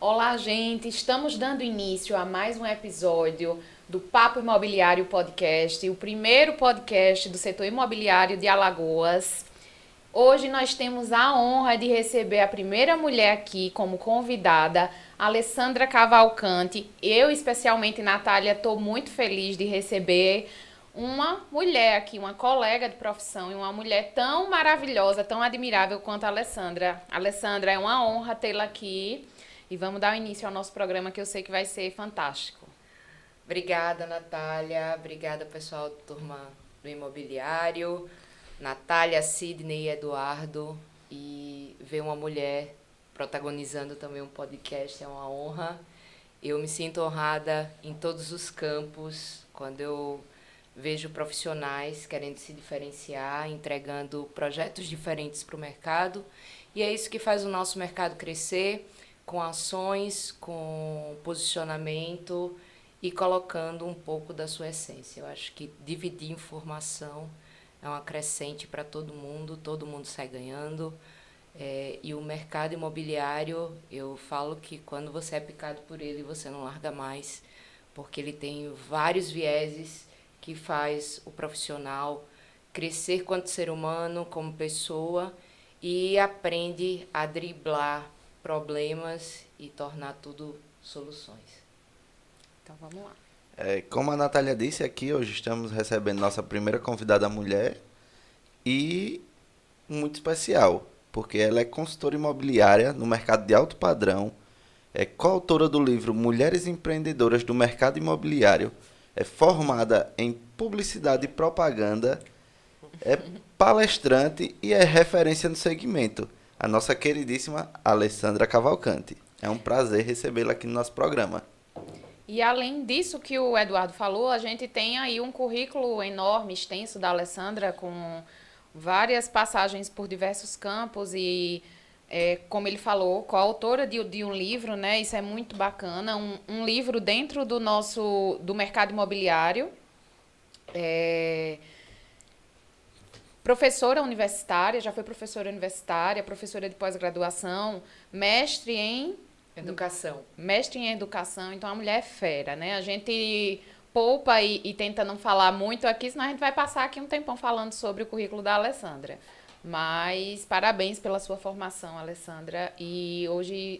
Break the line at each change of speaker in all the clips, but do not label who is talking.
Olá, gente! Estamos dando início a mais um episódio do Papo Imobiliário Podcast, o primeiro podcast do setor imobiliário de Alagoas. Hoje nós temos a honra de receber a primeira mulher aqui como convidada, Alessandra Cavalcante. Eu, especialmente, Natália, estou muito feliz de receber uma mulher aqui, uma colega de profissão e uma mulher tão maravilhosa, tão admirável quanto a Alessandra. Alessandra, é uma honra tê-la aqui e vamos dar início ao nosso programa que eu sei que vai ser fantástico.
Obrigada, Natália. Obrigada, pessoal da turma do imobiliário. Natália, Sidney e Eduardo. E ver uma mulher protagonizando também um podcast é uma honra. Eu me sinto honrada em todos os campos, quando eu vejo profissionais querendo se diferenciar, entregando projetos diferentes para o mercado. E é isso que faz o nosso mercado crescer, com ações, com posicionamento e colocando um pouco da sua essência. Eu acho que dividir informação é uma crescente para todo mundo sai ganhando. E o mercado imobiliário, eu falo que quando você é picado por ele, você não larga mais, porque ele tem vários vieses que faz o profissional crescer quanto ser humano, como pessoa, e aprende a driblar problemas e tornar tudo soluções.
Então vamos lá.
Como a Natália disse aqui, hoje estamos recebendo nossa primeira convidada mulher e muito especial, porque ela é consultora imobiliária no mercado de alto padrão, é coautora do livro Mulheres Empreendedoras do Mercado Imobiliário, é formada em publicidade e propaganda, é palestrante e é referência no segmento. A nossa queridíssima Alessandra Cavalcante. É um prazer recebê-la aqui no nosso programa.
E além disso que o Eduardo falou, a gente tem aí um currículo enorme, extenso da Alessandra, com várias passagens por diversos campos e, como ele falou, coautora de um livro, né? Isso é muito bacana, um livro dentro do mercado imobiliário. Professora universitária, já foi professora universitária, professora de pós-graduação, mestre em educação, então a mulher é fera, né? A gente poupa e tenta não falar muito aqui, senão a gente vai passar aqui um tempão falando sobre o currículo da Alessandra. Mas parabéns pela sua formação, Alessandra, e hoje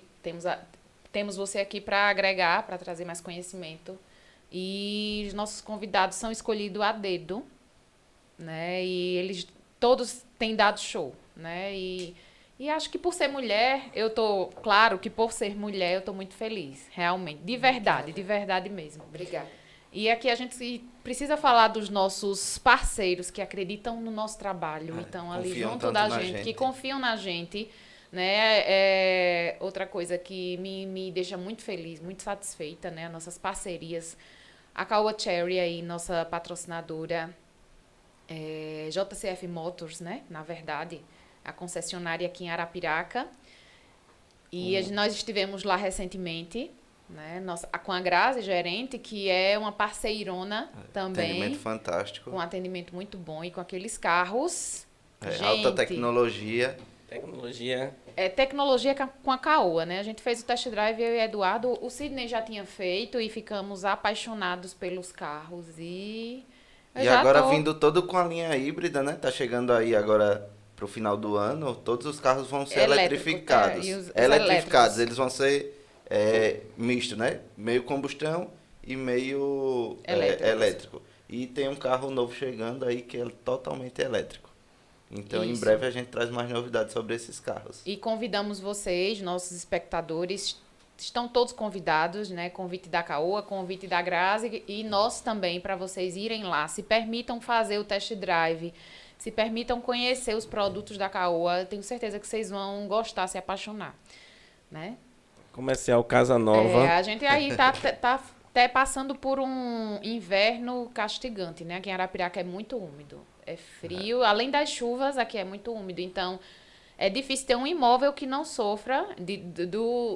temos você aqui para agregar, para trazer mais conhecimento. E os nossos convidados são escolhidos a dedo, né? E eles todos têm dado show, né? E acho que por ser mulher, claro que por ser mulher, eu tô muito feliz, realmente, de verdade mesmo.
Obrigada.
E aqui a gente precisa falar dos nossos parceiros que acreditam no nosso trabalho, então ali junto da gente, que confiam na gente, né? Outra coisa que me deixa muito feliz, muito satisfeita, né? Nossas parcerias, a Caoa Cherry aí, nossa patrocinadora, JCF Motors, né? Na verdade, a concessionária aqui em Arapiraca. E nós estivemos lá recentemente, né? Com a Grazi, gerente, que é uma parceirona também.
Atendimento fantástico.
Com um atendimento muito bom e com aqueles carros.
Alta tecnologia.
Tecnologia com a Caoa, né? A gente fez o test drive, eu e o Eduardo. O Sidney já tinha feito e ficamos apaixonados pelos carros. E
agora vindo todo com a linha híbrida, né? Tá chegando aí agora pro final do ano, todos os carros vão ser eletrificados. Eletrificados, eles vão ser misto, né? Meio combustão e meio elétrico. E tem um carro novo chegando aí que é totalmente elétrico. Então, em breve a gente traz mais novidades sobre esses carros.
E convidamos vocês, nossos espectadores, estão todos convidados, né? Convite da Caoa, convite da Grazi e nós também, para vocês irem lá. Se permitam fazer o test drive, se permitam conhecer os produtos da Caoa. Tenho certeza que vocês vão gostar, se apaixonar, né?
Comercial Casa Nova.
A gente aí tá até passando por um inverno castigante, né? Aqui em Arapiraca é muito úmido, é frio. Além das chuvas, aqui é muito úmido, então é difícil ter um imóvel que não sofra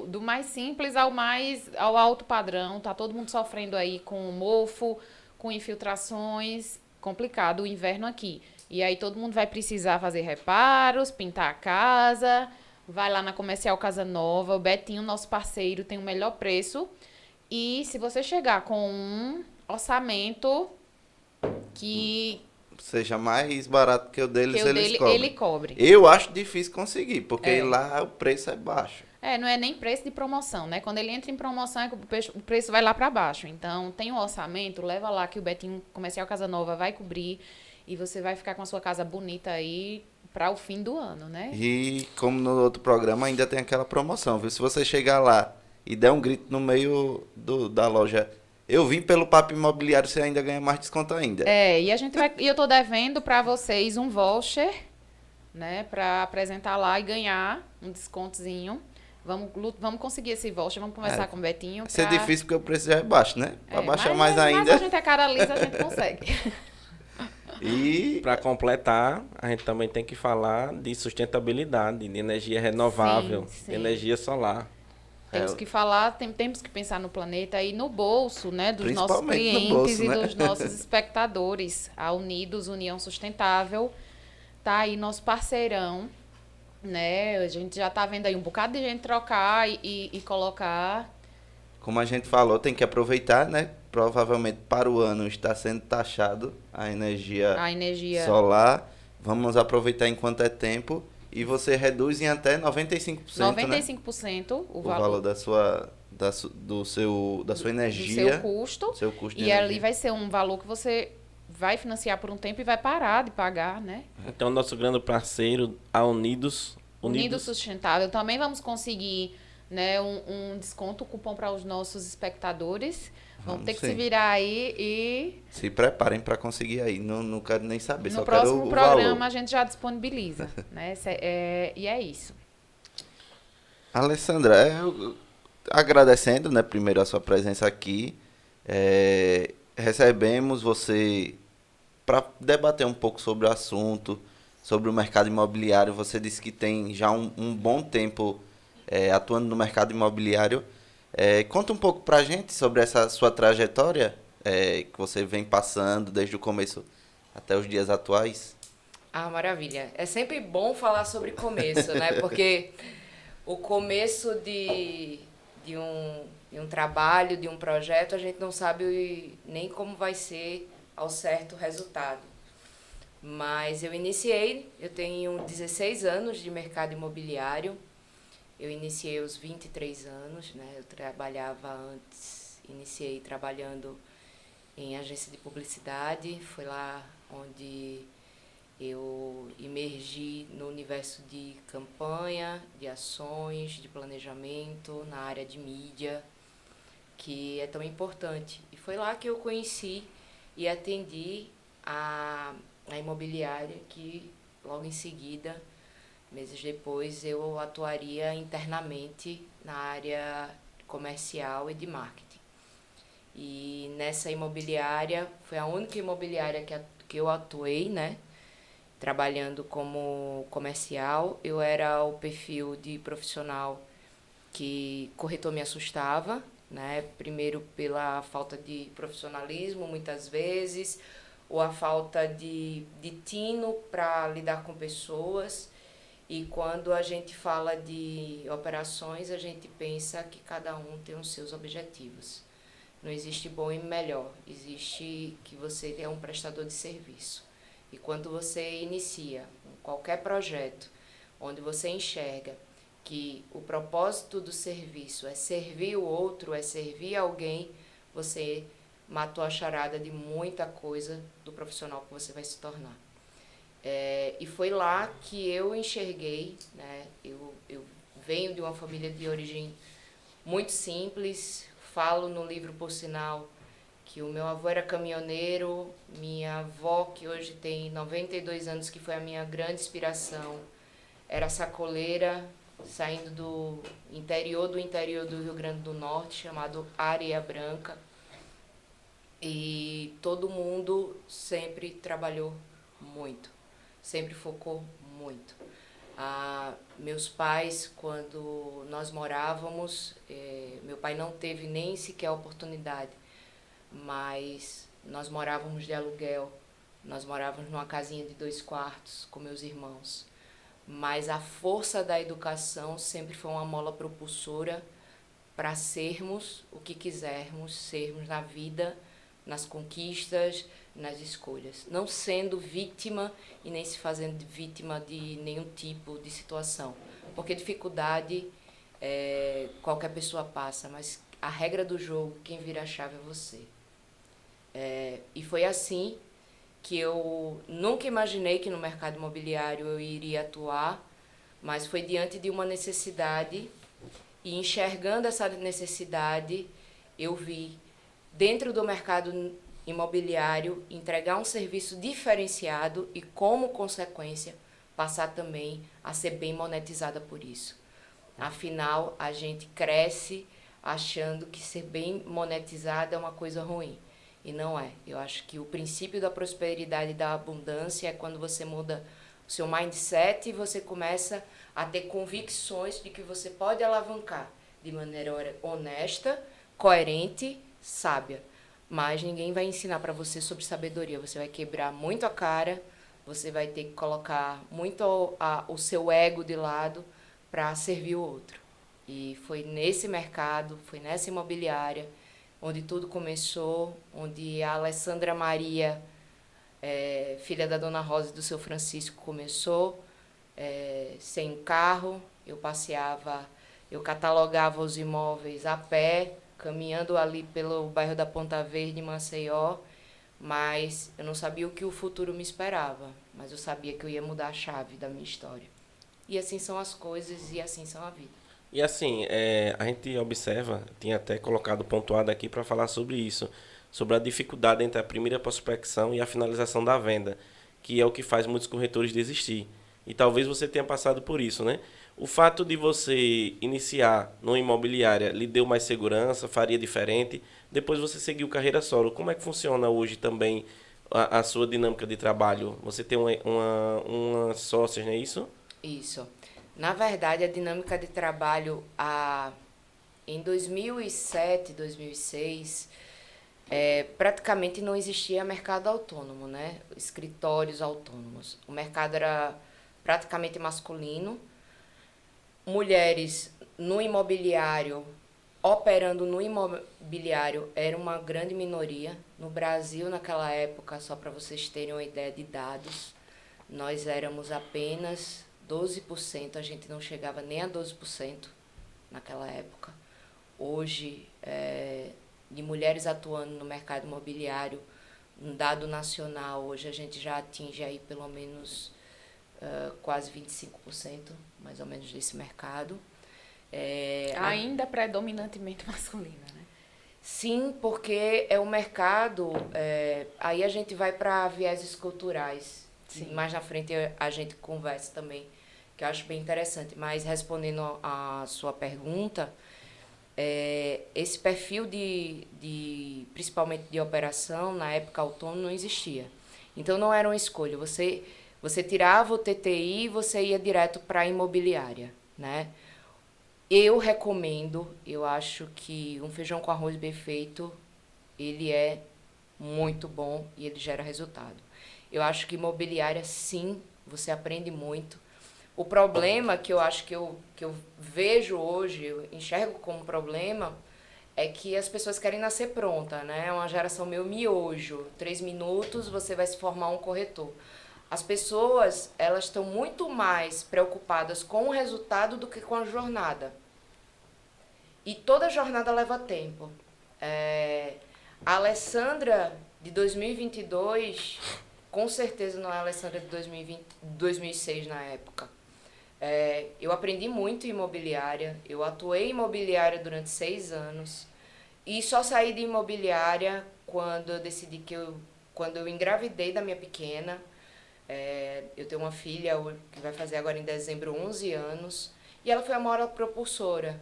do mais simples ao alto padrão. Tá todo mundo sofrendo aí com mofo, com infiltrações, complicado o inverno aqui. E aí todo mundo vai precisar fazer reparos, pintar a casa, vai lá na Comercial Casa Nova. O Betinho, nosso parceiro, tem o melhor preço. E se você chegar com um orçamento que
Seja mais barato que o deles,
o
eles
dele
cobrem.
ele cobre.
Eu acho difícil conseguir, porque
É.
lá o preço é baixo.
Não é nem preço de promoção, né? Quando ele entra em promoção, o preço vai lá para baixo. Então, tem um orçamento, leva lá que o Betinho Comercial Casa Nova vai cobrir e você vai ficar com a sua casa bonita aí para o fim do ano, né?
E como no outro programa ainda tem aquela promoção, viu? Se você chegar lá e der um grito no meio da loja, eu vim pelo Papo Imobiliário, você ainda ganha mais desconto ainda.
E a gente vai, e eu tô devendo para vocês um voucher, né, para apresentar lá e ganhar um descontozinho. Vamos conseguir esse voucher, vamos conversar com o Betinho.
Vai ser difícil porque o preço já é baixo, né? Para baixar mais
Mas
ainda.
a gente é cara lisa, a gente consegue.
E
Para completar, a gente também tem que falar de sustentabilidade, de energia renovável,
Sim.
de energia solar.
Temos que falar, temos que pensar no planeta e no bolso, né, dos nossos
Principalmente no
clientes
bolso,
e
né?
dos nossos espectadores. A Unidos, União Sustentável, tá aí nosso parceirão, né? A gente já tá vendo aí um bocado de gente trocar e colocar.
como a gente falou, tem que aproveitar, né? Provavelmente para o ano está sendo taxado a energia solar. Vamos aproveitar enquanto é tempo. E você reduz em até 95%,
95%
né? O valor da sua energia.
Do seu custo.
De
E
energia.
ali vai ser um valor que você vai financiar por um tempo e vai parar de pagar, né?
Então, nosso grande parceiro, a Unidos
Sustentável. Também vamos conseguir, né, um desconto, cupom para os nossos espectadores. Vamos ter que se virar aí e...
Se preparem para conseguir aí. Não quero nem saber,
No
só quero
próximo
o
programa
valor.
a gente já disponibiliza, né? E é isso.
Alessandra, agradecendo, né, primeiro a sua presença aqui. Recebemos você para debater um pouco sobre o assunto, sobre o mercado imobiliário. Você disse que tem já um bom tempo atuando no mercado imobiliário. Conta um pouco para a gente sobre essa sua trajetória que você vem passando desde o começo até os dias atuais.
Ah, maravilha. É sempre bom falar sobre começo, né? Porque o começo de um trabalho, de um projeto, a gente não sabe nem como vai ser ao certo o resultado. Mas eu tenho 16 anos de mercado imobiliário. Eu iniciei aos 23 anos, né? Eu trabalhava iniciei trabalhando em agência de publicidade. Foi lá onde eu imergi no universo de campanha, de ações, de planejamento, na área de mídia, que é tão importante. E foi lá que eu conheci e atendi a imobiliária, que logo em seguida, meses depois, eu atuaria internamente na área comercial e de marketing. E nessa imobiliária, foi a única imobiliária que eu atuei, né? Trabalhando como comercial. Eu era o perfil de profissional que corretor me assustava, né? Primeiro pela falta de profissionalismo, muitas vezes, ou a falta de tino para lidar com pessoas. E quando a gente fala de operações, a gente pensa que cada um tem os seus objetivos. Não existe bom e melhor, existe que você é um prestador de serviço. E quando você inicia qualquer projeto onde você enxerga que o propósito do serviço é servir o outro, é servir alguém, você matou a charada de muita coisa do profissional que você vai se tornar. E foi lá que eu enxerguei, né? Eu venho de uma família de origem muito simples, falo no livro, por sinal, que o meu avô era caminhoneiro, minha avó, que hoje tem 92 anos, que foi a minha grande inspiração, era sacoleira, saindo do interior do Rio Grande do Norte, chamado Areia Branca. E todo mundo sempre trabalhou muito, sempre focou muito. Meus pais, quando nós morávamos, meu pai não teve nem sequer a oportunidade, mas nós morávamos de aluguel, nós morávamos numa casinha de 2 quartos com meus irmãos. mas a força da educação sempre foi uma mola propulsora para sermos o que quisermos sermos na vida, nas conquistas, nas escolhas. Não sendo vítima e nem se fazendo vítima de nenhum tipo de situação. Porque dificuldade qualquer pessoa passa, mas a regra do jogo, quem vira a chave é você. E foi assim que eu nunca imaginei que no mercado imobiliário eu iria atuar, mas foi diante de uma necessidade e enxergando essa necessidade, eu vi dentro do mercado imobiliário entregar um serviço diferenciado e, como consequência, passar também a ser bem monetizada por isso. Afinal, a gente cresce achando que ser bem monetizada é uma coisa ruim. E não é. Eu acho que o princípio da prosperidade e da abundância é quando você muda o seu mindset e você começa a ter convicções de que você pode alavancar de maneira honesta, coerente, sábia. Mas ninguém vai ensinar para você sobre sabedoria. Você vai quebrar muito a cara, você vai ter que colocar muito o seu ego de lado para servir o outro. E foi nesse mercado, foi nessa imobiliária, onde tudo começou, onde a Alessandra Maria, filha da Dona Rosa e do seu Francisco, começou, sem carro. Eu passeava, eu catalogava os imóveis a pé, caminhando ali pelo bairro da Ponta Verde, em Maceió, mas eu não sabia o que o futuro me esperava, mas eu sabia que eu ia mudar a chave da minha história. E assim são as coisas e assim são a vida.
E assim, a gente observa, tinha até colocado pontuado aqui para falar sobre isso, sobre a dificuldade entre a primeira prospecção e a finalização da venda, que é o que faz muitos corretores desistir. E talvez você tenha passado por isso, né? O fato de você iniciar numa imobiliária lhe deu mais segurança, faria diferente, depois você seguiu carreira solo. Como é que funciona hoje também a sua dinâmica de trabalho? Você tem uma sócia, não é isso?
Isso. Na verdade, a dinâmica de trabalho em 2007, 2006, praticamente não existia mercado autônomo, né? Escritórios autônomos. O mercado era praticamente masculino. Mulheres no imobiliário, operando no imobiliário, era uma grande minoria. No Brasil, naquela época, só para vocês terem uma ideia de dados, nós éramos apenas 12%, a gente não chegava nem a 12% naquela época. Hoje, de mulheres atuando no mercado imobiliário, um dado nacional, hoje a gente já atinge aí pelo menos quase 25%, mais ou menos, desse mercado.
Ainda predominantemente masculina, né?
Sim, porque é um mercado, aí a gente vai para vieses culturais. Sim. Mais na frente a gente conversa também, que eu acho bem interessante. Mas respondendo a sua pergunta, esse perfil principalmente de operação, na época autônomo, não existia. Então não era uma escolha. Você tirava o TTI e você ia direto para a imobiliária, né? Eu recomendo, eu acho que um feijão com arroz bem feito, ele é muito bom e ele gera resultado. Eu acho que imobiliária, sim, você aprende muito. O problema que eu acho que eu vejo hoje, eu enxergo como problema, é que as pessoas querem nascer pronta, né? É uma geração meio miojo. 3 minutos você vai se formar um corretor. As pessoas, elas estão muito mais preocupadas com o resultado do que com a jornada. E toda jornada leva tempo. A Alessandra de 2022... com certeza não é a Alessandra de 2006 na época. Eu aprendi muito em imobiliária, eu atuei em imobiliária durante 6 anos e só saí de imobiliária quando eu decidi quando eu engravidei da minha pequena. Eu tenho uma filha que vai fazer agora em dezembro 11 anos e ela foi a maior propulsora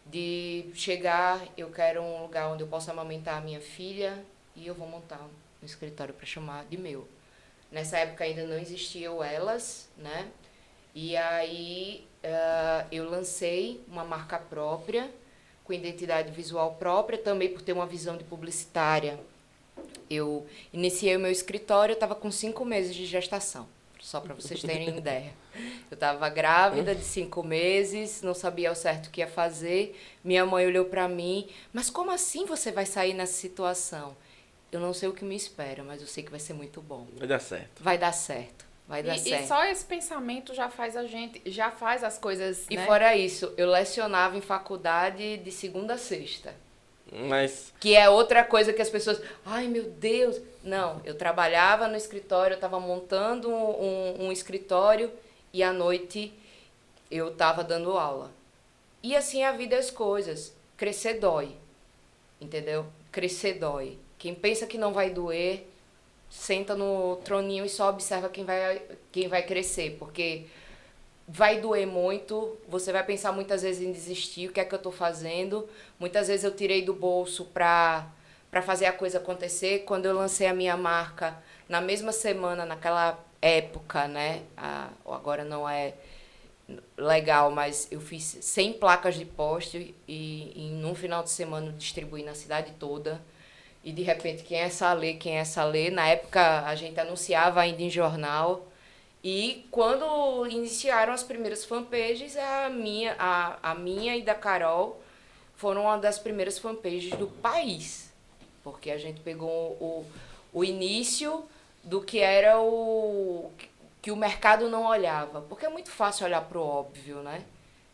de chegar, eu quero um lugar onde eu possa amamentar a minha filha e eu vou montar um escritório para chamar de meu. Nessa época ainda não existia o Elas, né? E aí eu lancei uma marca própria, com identidade visual própria, também por ter uma visão de publicitária. Eu iniciei o meu escritório, eu estava com 5 meses de gestação. só para vocês terem ideia. Eu estava grávida de 5 meses, não sabia ao certo o que ia fazer. Minha mãe olhou para mim, mas como assim você vai sair nessa situação? Eu não sei o que me espera, mas eu sei que vai ser muito bom.
Vai dar certo.
Vai dar certo. Vai dar certo.
E só esse pensamento já faz já faz as coisas,
E
né?
fora isso, eu lecionava em faculdade de segunda a sexta.
Mas
Que é outra coisa que as pessoas... Ai, meu Deus! Não, eu trabalhava no escritório, eu estava montando um escritório e à noite eu estava dando aula. E assim a vida é as coisas. Crescer dói. Entendeu? Crescer dói. Quem pensa que não vai doer, senta no troninho e só observa quem vai crescer. Porque vai doer muito, você vai pensar muitas vezes em desistir, o que é que eu estou fazendo. Muitas vezes eu tirei do bolso para fazer a coisa acontecer. Quando eu lancei a minha marca, na mesma semana, naquela época, né? Agora não é legal, mas eu fiz 100 placas de poste e num final de semana eu distribuí na cidade toda. E de repente, quem é essa lei, quem é essa lei? Na época a gente anunciava ainda em jornal. E quando iniciaram as primeiras fanpages, a minha e da Carol foram uma das primeiras fanpages do país. Porque a gente pegou o início do que era que o mercado não olhava. Porque é muito fácil olhar para o óbvio, né?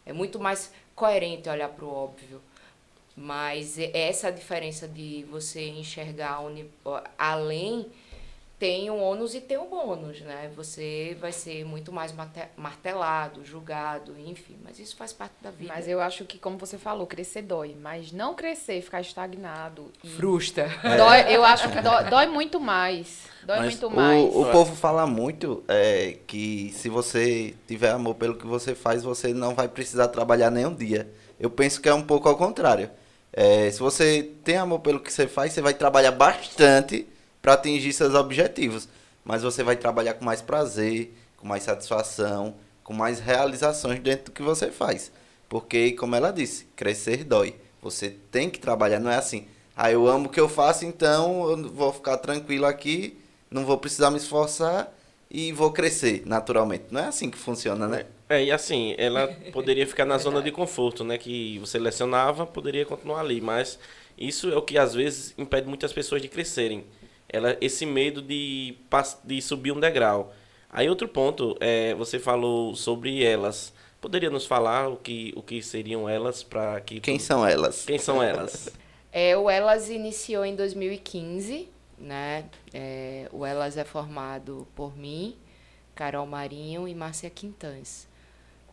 É muito mais coerente olhar para o óbvio. Mas essa diferença de você enxergar além tem um ônus e tem um bônus, né? Você vai ser muito mais martelado, julgado, enfim. Mas isso faz parte da vida.
Mas eu acho que, como você falou, crescer dói. Mas não crescer, ficar estagnado.
Frustra.
Eu acho que dói muito mais. Dói
Mas
muito mais.
O povo fala muito que se você tiver amor pelo que você faz, você não vai precisar trabalhar nem um dia. Eu penso que é um pouco ao contrário. Se você tem amor pelo que você faz, você vai trabalhar bastante para atingir seus objetivos. Mas você vai trabalhar com mais prazer, com mais satisfação, com mais realizações dentro do que você faz. Porque, como ela disse, crescer dói. Você tem que trabalhar, não é assim. Eu amo o que eu faço, então eu vou ficar tranquilo aqui, não vou precisar me esforçar e vou crescer naturalmente. Não é assim que funciona, né?
e assim, ela poderia ficar na zona de conforto, né? Que você lecionava, poderia continuar ali, mas isso é o que às vezes impede muitas pessoas de crescerem. Esse medo de subir um degrau. Aí outro ponto, você falou sobre elas. Poderia nos falar o que seriam elas para que...
Quem são elas?
Quem são elas?
O Elas iniciou em 2015, né? O Elas é formado por mim, Carol Marinho e Márcia Quintãs.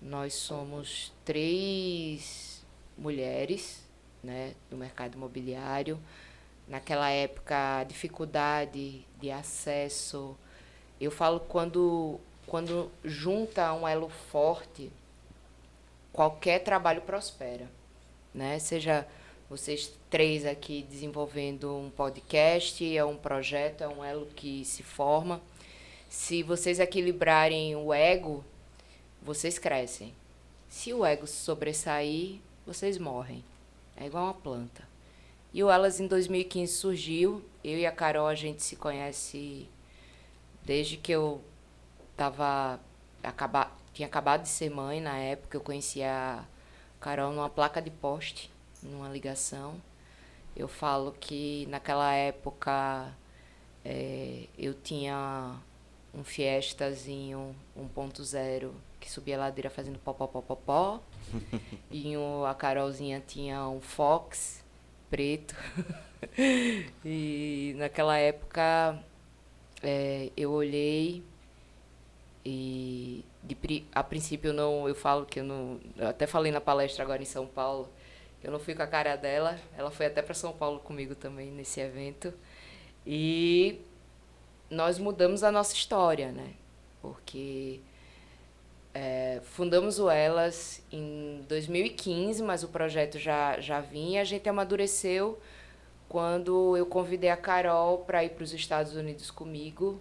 Nós somos 3 mulheres, né, do mercado imobiliário. Naquela época, a dificuldade de acesso... Eu falo quando junta um elo forte, qualquer trabalho prospera, né? Seja vocês 3 aqui desenvolvendo um podcast, é um projeto, é um elo que se forma. Se vocês equilibrarem o ego, vocês crescem. Se o ego sobressair, vocês morrem. É igual uma planta. E o Elas em 2015 surgiu. Eu e a Carol, a gente se conhece desde que eu tinha acabado de ser mãe. Na época, eu conheci a Carol numa placa de poste, numa ligação. Eu falo que naquela época eu tinha um Fiestazinho 1.0 que subia a ladeira fazendo pó, pó, pó, pó, pó. E a Carolzinha tinha um Fox preto. E naquela época eu olhei e a princípio eu falo que eu até falei na palestra agora em São Paulo, eu não fui com a cara dela, ela foi até para São Paulo comigo também nesse evento. E nós mudamos a nossa história, né? Porque fundamos o Elas em 2015, mas o projeto já vinha. A gente amadureceu quando eu convidei a Carol para ir para os Estados Unidos comigo,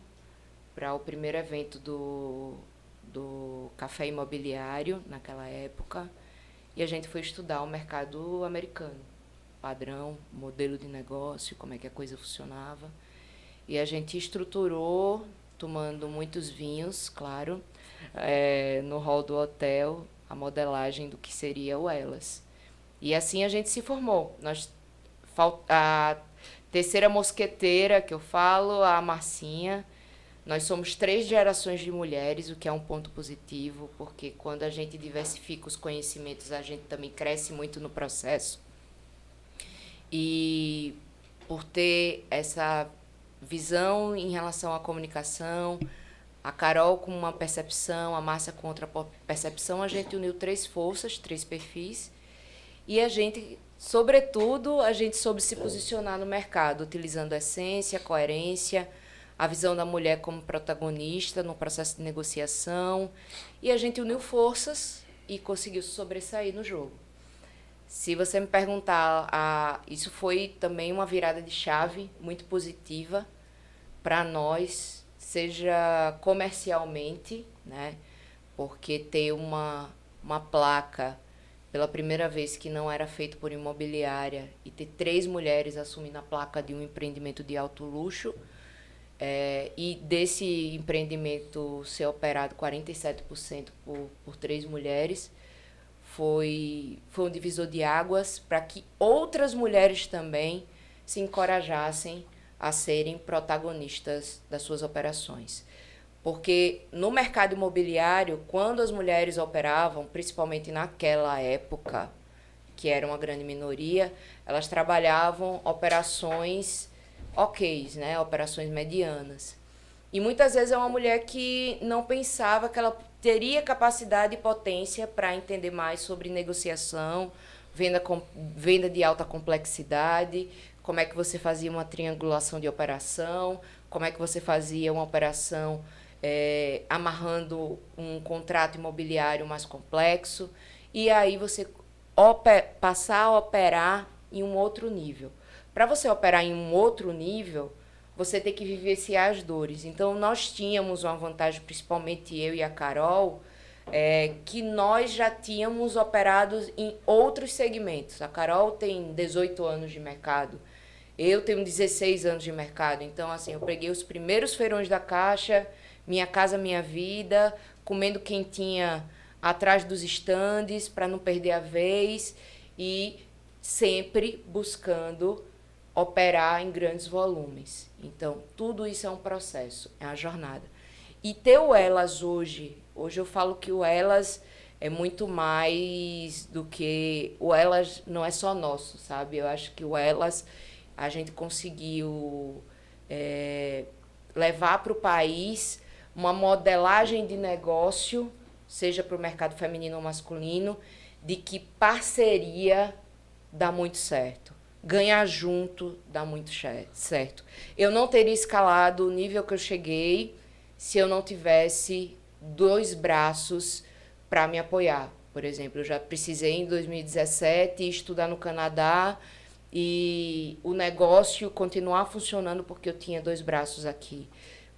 para o primeiro evento do Café Imobiliário, naquela época. E a gente foi estudar o mercado americano, padrão, modelo de negócio, como é que a coisa funcionava. E a gente estruturou tomando muitos vinhos, claro, no hall do hotel, a modelagem do que seria o Elas. E assim a gente se formou. A terceira mosqueteira que eu falo, a Marcinha, nós somos 3 gerações de mulheres, o que é um ponto positivo, porque quando a gente diversifica os conhecimentos, a gente também cresce muito no processo. E por ter essa visão em relação à comunicação, a Carol com uma percepção, a Márcia com outra percepção, a gente uniu 3 forças, 3 perfis, e a gente, sobretudo, a gente soube se posicionar no mercado, utilizando a essência, a coerência, a visão da mulher como protagonista no processo de negociação, e a gente uniu forças e conseguiu sobressair no jogo. Se você me perguntar, isso foi também uma virada de chave muito positiva para nós, seja comercialmente, né? Porque ter uma placa pela primeira vez que não era feito por imobiliária e ter 3 mulheres assumindo a placa de um empreendimento de alto luxo, e desse empreendimento ser operado 47% por 3 mulheres, foi um divisor de águas para que outras mulheres também se encorajassem a serem protagonistas das suas operações. Porque no mercado imobiliário, quando as mulheres operavam, principalmente naquela época, que era uma grande minoria, elas trabalhavam operações né? Operações medianas. E muitas vezes é uma mulher que não pensava que ela teria capacidade e potência para entender mais sobre negociação, venda de alta complexidade, como é que você fazia uma triangulação de operação, como é que você fazia uma operação amarrando um contrato imobiliário mais complexo, e aí você passar a operar em um outro nível. Para você operar em um outro nível, você tem que vivenciar as dores. Então, nós tínhamos uma vantagem, principalmente eu e a Carol, que nós já tínhamos operado em outros segmentos. A Carol tem 18 anos de mercado, eu tenho 16 anos de mercado. Então, assim, eu peguei os primeiros feirões da Caixa, Minha Casa Minha Vida, comendo quentinha atrás dos estandes para não perder a vez e sempre buscando operar em grandes volumes. Então, tudo isso é um processo, é uma jornada. E ter o Elas hoje eu falo que o Elas é muito mais do que... O Elas não é só nosso, sabe? Eu acho que o Elas, a gente conseguiu levar para o país uma modelagem de negócio, seja para o mercado feminino ou masculino, de que parceria dá muito certo. Ganhar junto dá muito certo. Eu não teria escalado o nível que eu cheguei se eu não tivesse 2 braços para me apoiar. Por exemplo, eu já precisei em 2017 estudar no Canadá e o negócio continuar funcionando porque eu tinha 2 braços aqui.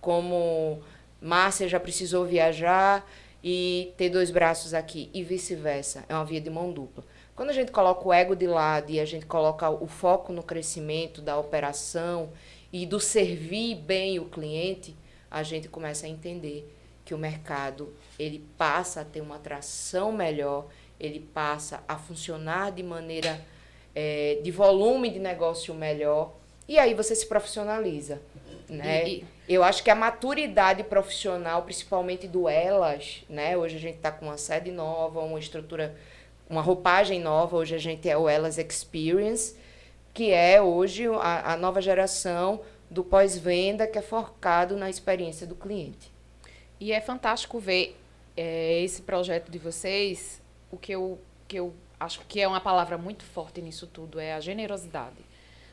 Como Márcia já precisou viajar e ter 2 braços aqui e vice-versa. É uma via de mão dupla. Quando a gente coloca o ego de lado e a gente coloca o foco no crescimento da operação e do servir bem o cliente, a gente começa a entender que o mercado ele passa a ter uma atração melhor, ele passa a funcionar de maneira de volume de negócio melhor, e aí você se profissionaliza. Né? Eu acho que a maturidade profissional, principalmente do Elas, né? Hoje a gente está com uma sede nova, uma estrutura, uma roupagem nova. Hoje a gente é o Elas Experience, que é hoje a nova geração do pós-venda, que é focado na experiência do cliente.
E é fantástico ver esse projeto de vocês. O que eu acho que é uma palavra muito forte nisso tudo é a generosidade.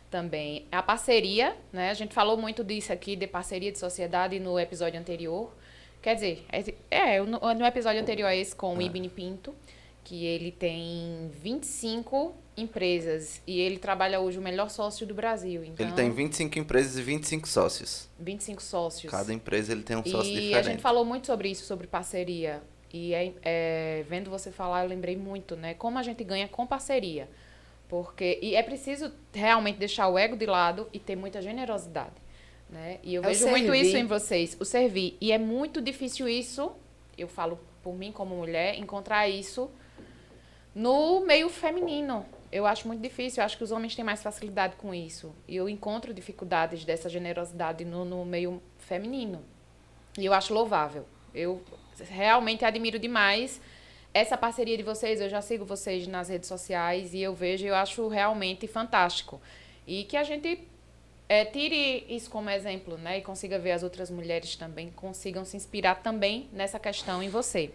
Também a parceria, né? A gente falou muito disso aqui, de parceria de sociedade no episódio anterior. Quer dizer, no episódio anterior a esse com o Ibn Pinto, que ele tem 25 empresas e ele trabalha hoje o melhor sócio do Brasil. Então,
ele tem 25 empresas e 25 sócios.
25 sócios.
Cada empresa ele tem um sócio diferente.
E a gente falou muito sobre isso, sobre parceria. E vendo você falar, eu lembrei muito, né? Como a gente ganha com parceria. E é preciso realmente deixar o ego de lado e ter muita generosidade. né? E eu
É o
vejo muito
servir.
isso em vocês, o servir. E é muito difícil isso, eu falo por mim como mulher, encontrar isso no meio feminino. Eu acho muito difícil, eu acho que os homens têm mais facilidade com isso. E eu encontro dificuldades dessa generosidade no meio feminino. E eu acho louvável. Eu realmente admiro demais essa parceria de vocês. Eu já sigo vocês nas redes sociais e eu vejo e eu acho realmente fantástico. E que a gente tire isso como exemplo, né? E consiga ver as outras mulheres também, consigam se inspirar também nessa questão em você.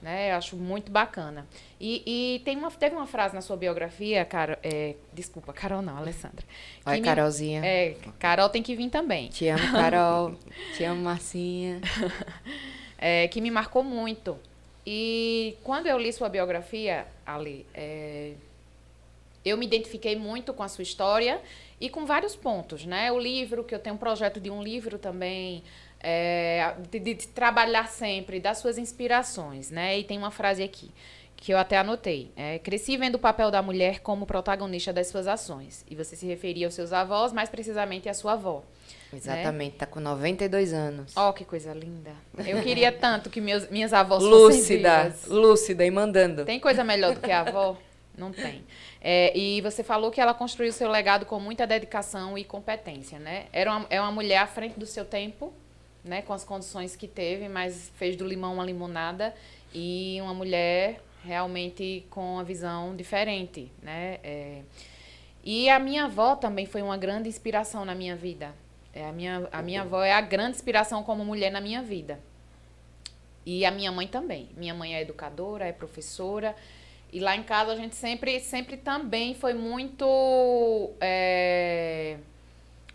Né? Eu acho muito bacana. E teve uma frase na sua biografia, desculpa, Carol não, Alessandra.
Vai, Carolzinha.
Carol tem que vir também.
Te amo, Carol. Te amo, Marcinha.
Que me marcou muito. E quando eu li sua biografia, Ali, eu me identifiquei muito com a sua história e com vários pontos, né? O livro, que eu tenho um projeto de um livro também, de trabalhar sempre, das suas inspirações, né? E tem uma frase aqui, que eu até anotei. Cresci vendo o papel da mulher como protagonista das suas ações. E você se referia aos seus avós, mais precisamente à sua avó.
Exatamente, né? Tá com 92 anos.
Oh, que coisa linda. Eu queria tanto que minhas avós
lúcida,
fossem vivas.
lúcida e mandando.
Tem coisa melhor do que a avó? Não tem. E você falou que ela construiu seu legado com muita dedicação e competência, né? É uma mulher à frente do seu tempo, né? Com as condições que teve, mas fez do limão uma limonada. E uma mulher realmente com uma visão diferente, né? E a minha avó também foi uma grande inspiração na minha vida. A minha avó é a grande inspiração como mulher na minha vida. E a minha mãe também. Minha mãe é educadora, é professora. E lá em casa a gente sempre também foi muito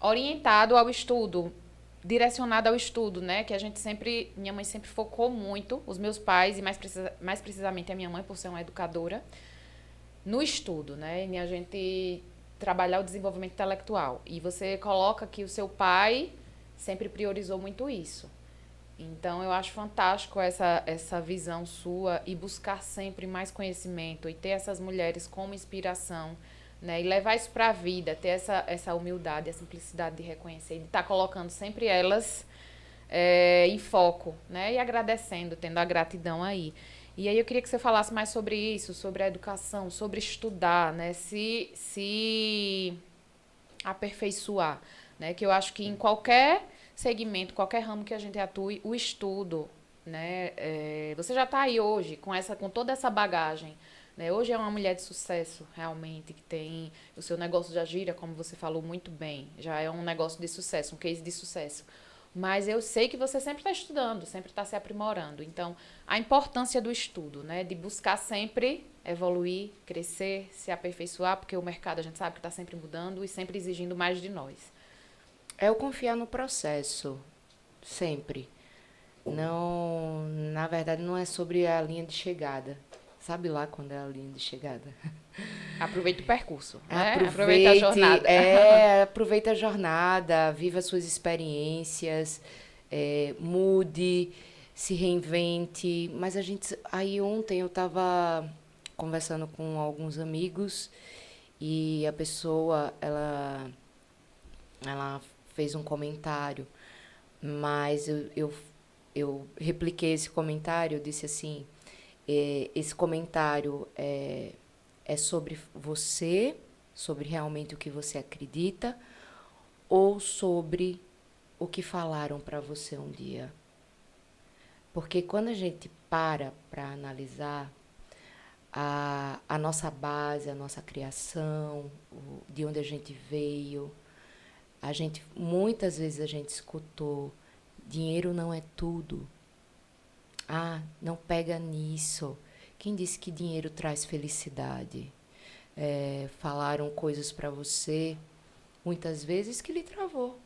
orientado ao estudo, direcionado ao estudo, né? Que minha mãe sempre focou muito, os meus pais, e mais precisamente a minha mãe, por ser uma educadora, no estudo, né? E a gente trabalhar o desenvolvimento intelectual. E você coloca que o seu pai sempre priorizou muito isso. Então, eu acho fantástico essa visão sua e buscar sempre mais conhecimento e ter essas mulheres como inspiração, né? E levar isso para a vida, ter essa humildade, a simplicidade de reconhecer, de estar colocando sempre elas em foco, né? E agradecendo, tendo a gratidão aí. E aí eu queria que você falasse mais sobre isso, sobre a educação, sobre estudar, né? Se aperfeiçoar, né? Que eu acho que em qualquer segmento, qualquer ramo que a gente atue, o estudo, né? Você já está aí hoje com toda essa bagagem, né? Hoje é uma mulher de sucesso, realmente, que tem o seu negócio já gira, como você falou muito bem, já é um negócio de sucesso, um case de sucesso. Mas eu sei que você sempre está estudando, sempre está se aprimorando. Então, a importância do estudo, né? De buscar sempre evoluir, crescer, se aperfeiçoar, porque o mercado a gente sabe que está sempre mudando e sempre exigindo mais de nós.
É eu confiar no processo, sempre. Não, na verdade, não é sobre a linha de chegada. Sabe lá quando é a linha de chegada?
Aproveita o percurso, né?
Aproveita
a jornada.
Aproveita a jornada, viva suas experiências, mude, se reinvente. Mas aí ontem eu estava conversando com alguns amigos e a pessoa, ela fez um comentário, mas eu repliquei esse comentário, eu disse assim, esse comentário é sobre você, sobre realmente o que você acredita, ou sobre o que falaram para você um dia? Porque quando a gente para analisar a nossa base, a nossa criação, de onde a gente veio, muitas vezes a gente escutou, dinheiro não é tudo. Ah, não pega nisso. Quem disse que dinheiro traz felicidade? Falaram coisas para você, muitas vezes, que lhe travou.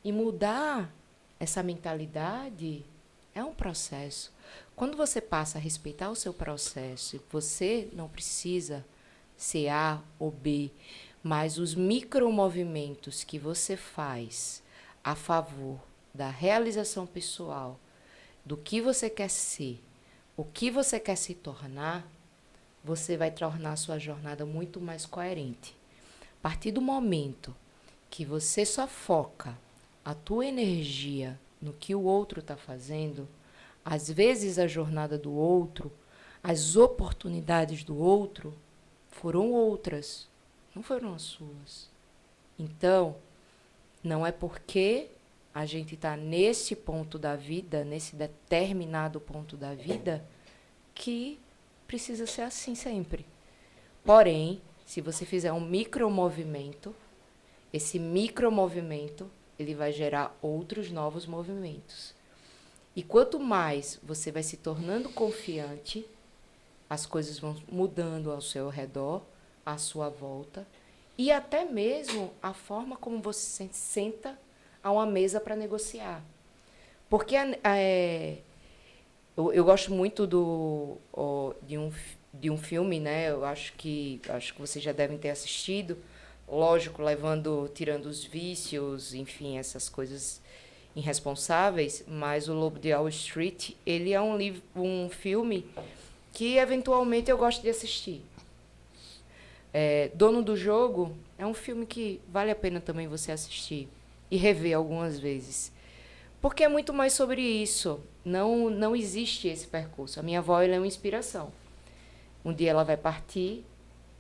E mudar essa mentalidade é um processo. Quando você passa a respeitar o seu processo, você não precisa ser A ou B, mas os micromovimentos que você faz a favor da realização pessoal, do que você quer ser, o que você quer se tornar, você vai tornar a sua jornada muito mais coerente. A partir do momento que você só foca a tua energia no que o outro está fazendo, às vezes a jornada do outro, as oportunidades do outro foram outras, não foram as suas. Então, não é porque a gente está nesse ponto da vida, nesse determinado ponto da vida, que precisa ser assim sempre. Porém, se você fizer um micromovimento, esse micromovimento ele vai gerar outros novos movimentos. E quanto mais você vai se tornando confiante, as coisas vão mudando ao seu redor, à sua volta, e até mesmo a forma como você senta a uma mesa para negociar. Porque eu gosto muito de um filme, né? Eu acho que vocês já devem ter assistido, lógico, tirando os vícios, enfim, essas coisas irresponsáveis, mas o Lobo de Wall Street, ele é um filme que eventualmente eu gosto de assistir. Dono do Jogo é um filme que vale a pena também você assistir e rever algumas vezes. Porque é muito mais sobre isso. Não existe esse percurso. A minha avó ela é uma inspiração. Um dia ela vai partir,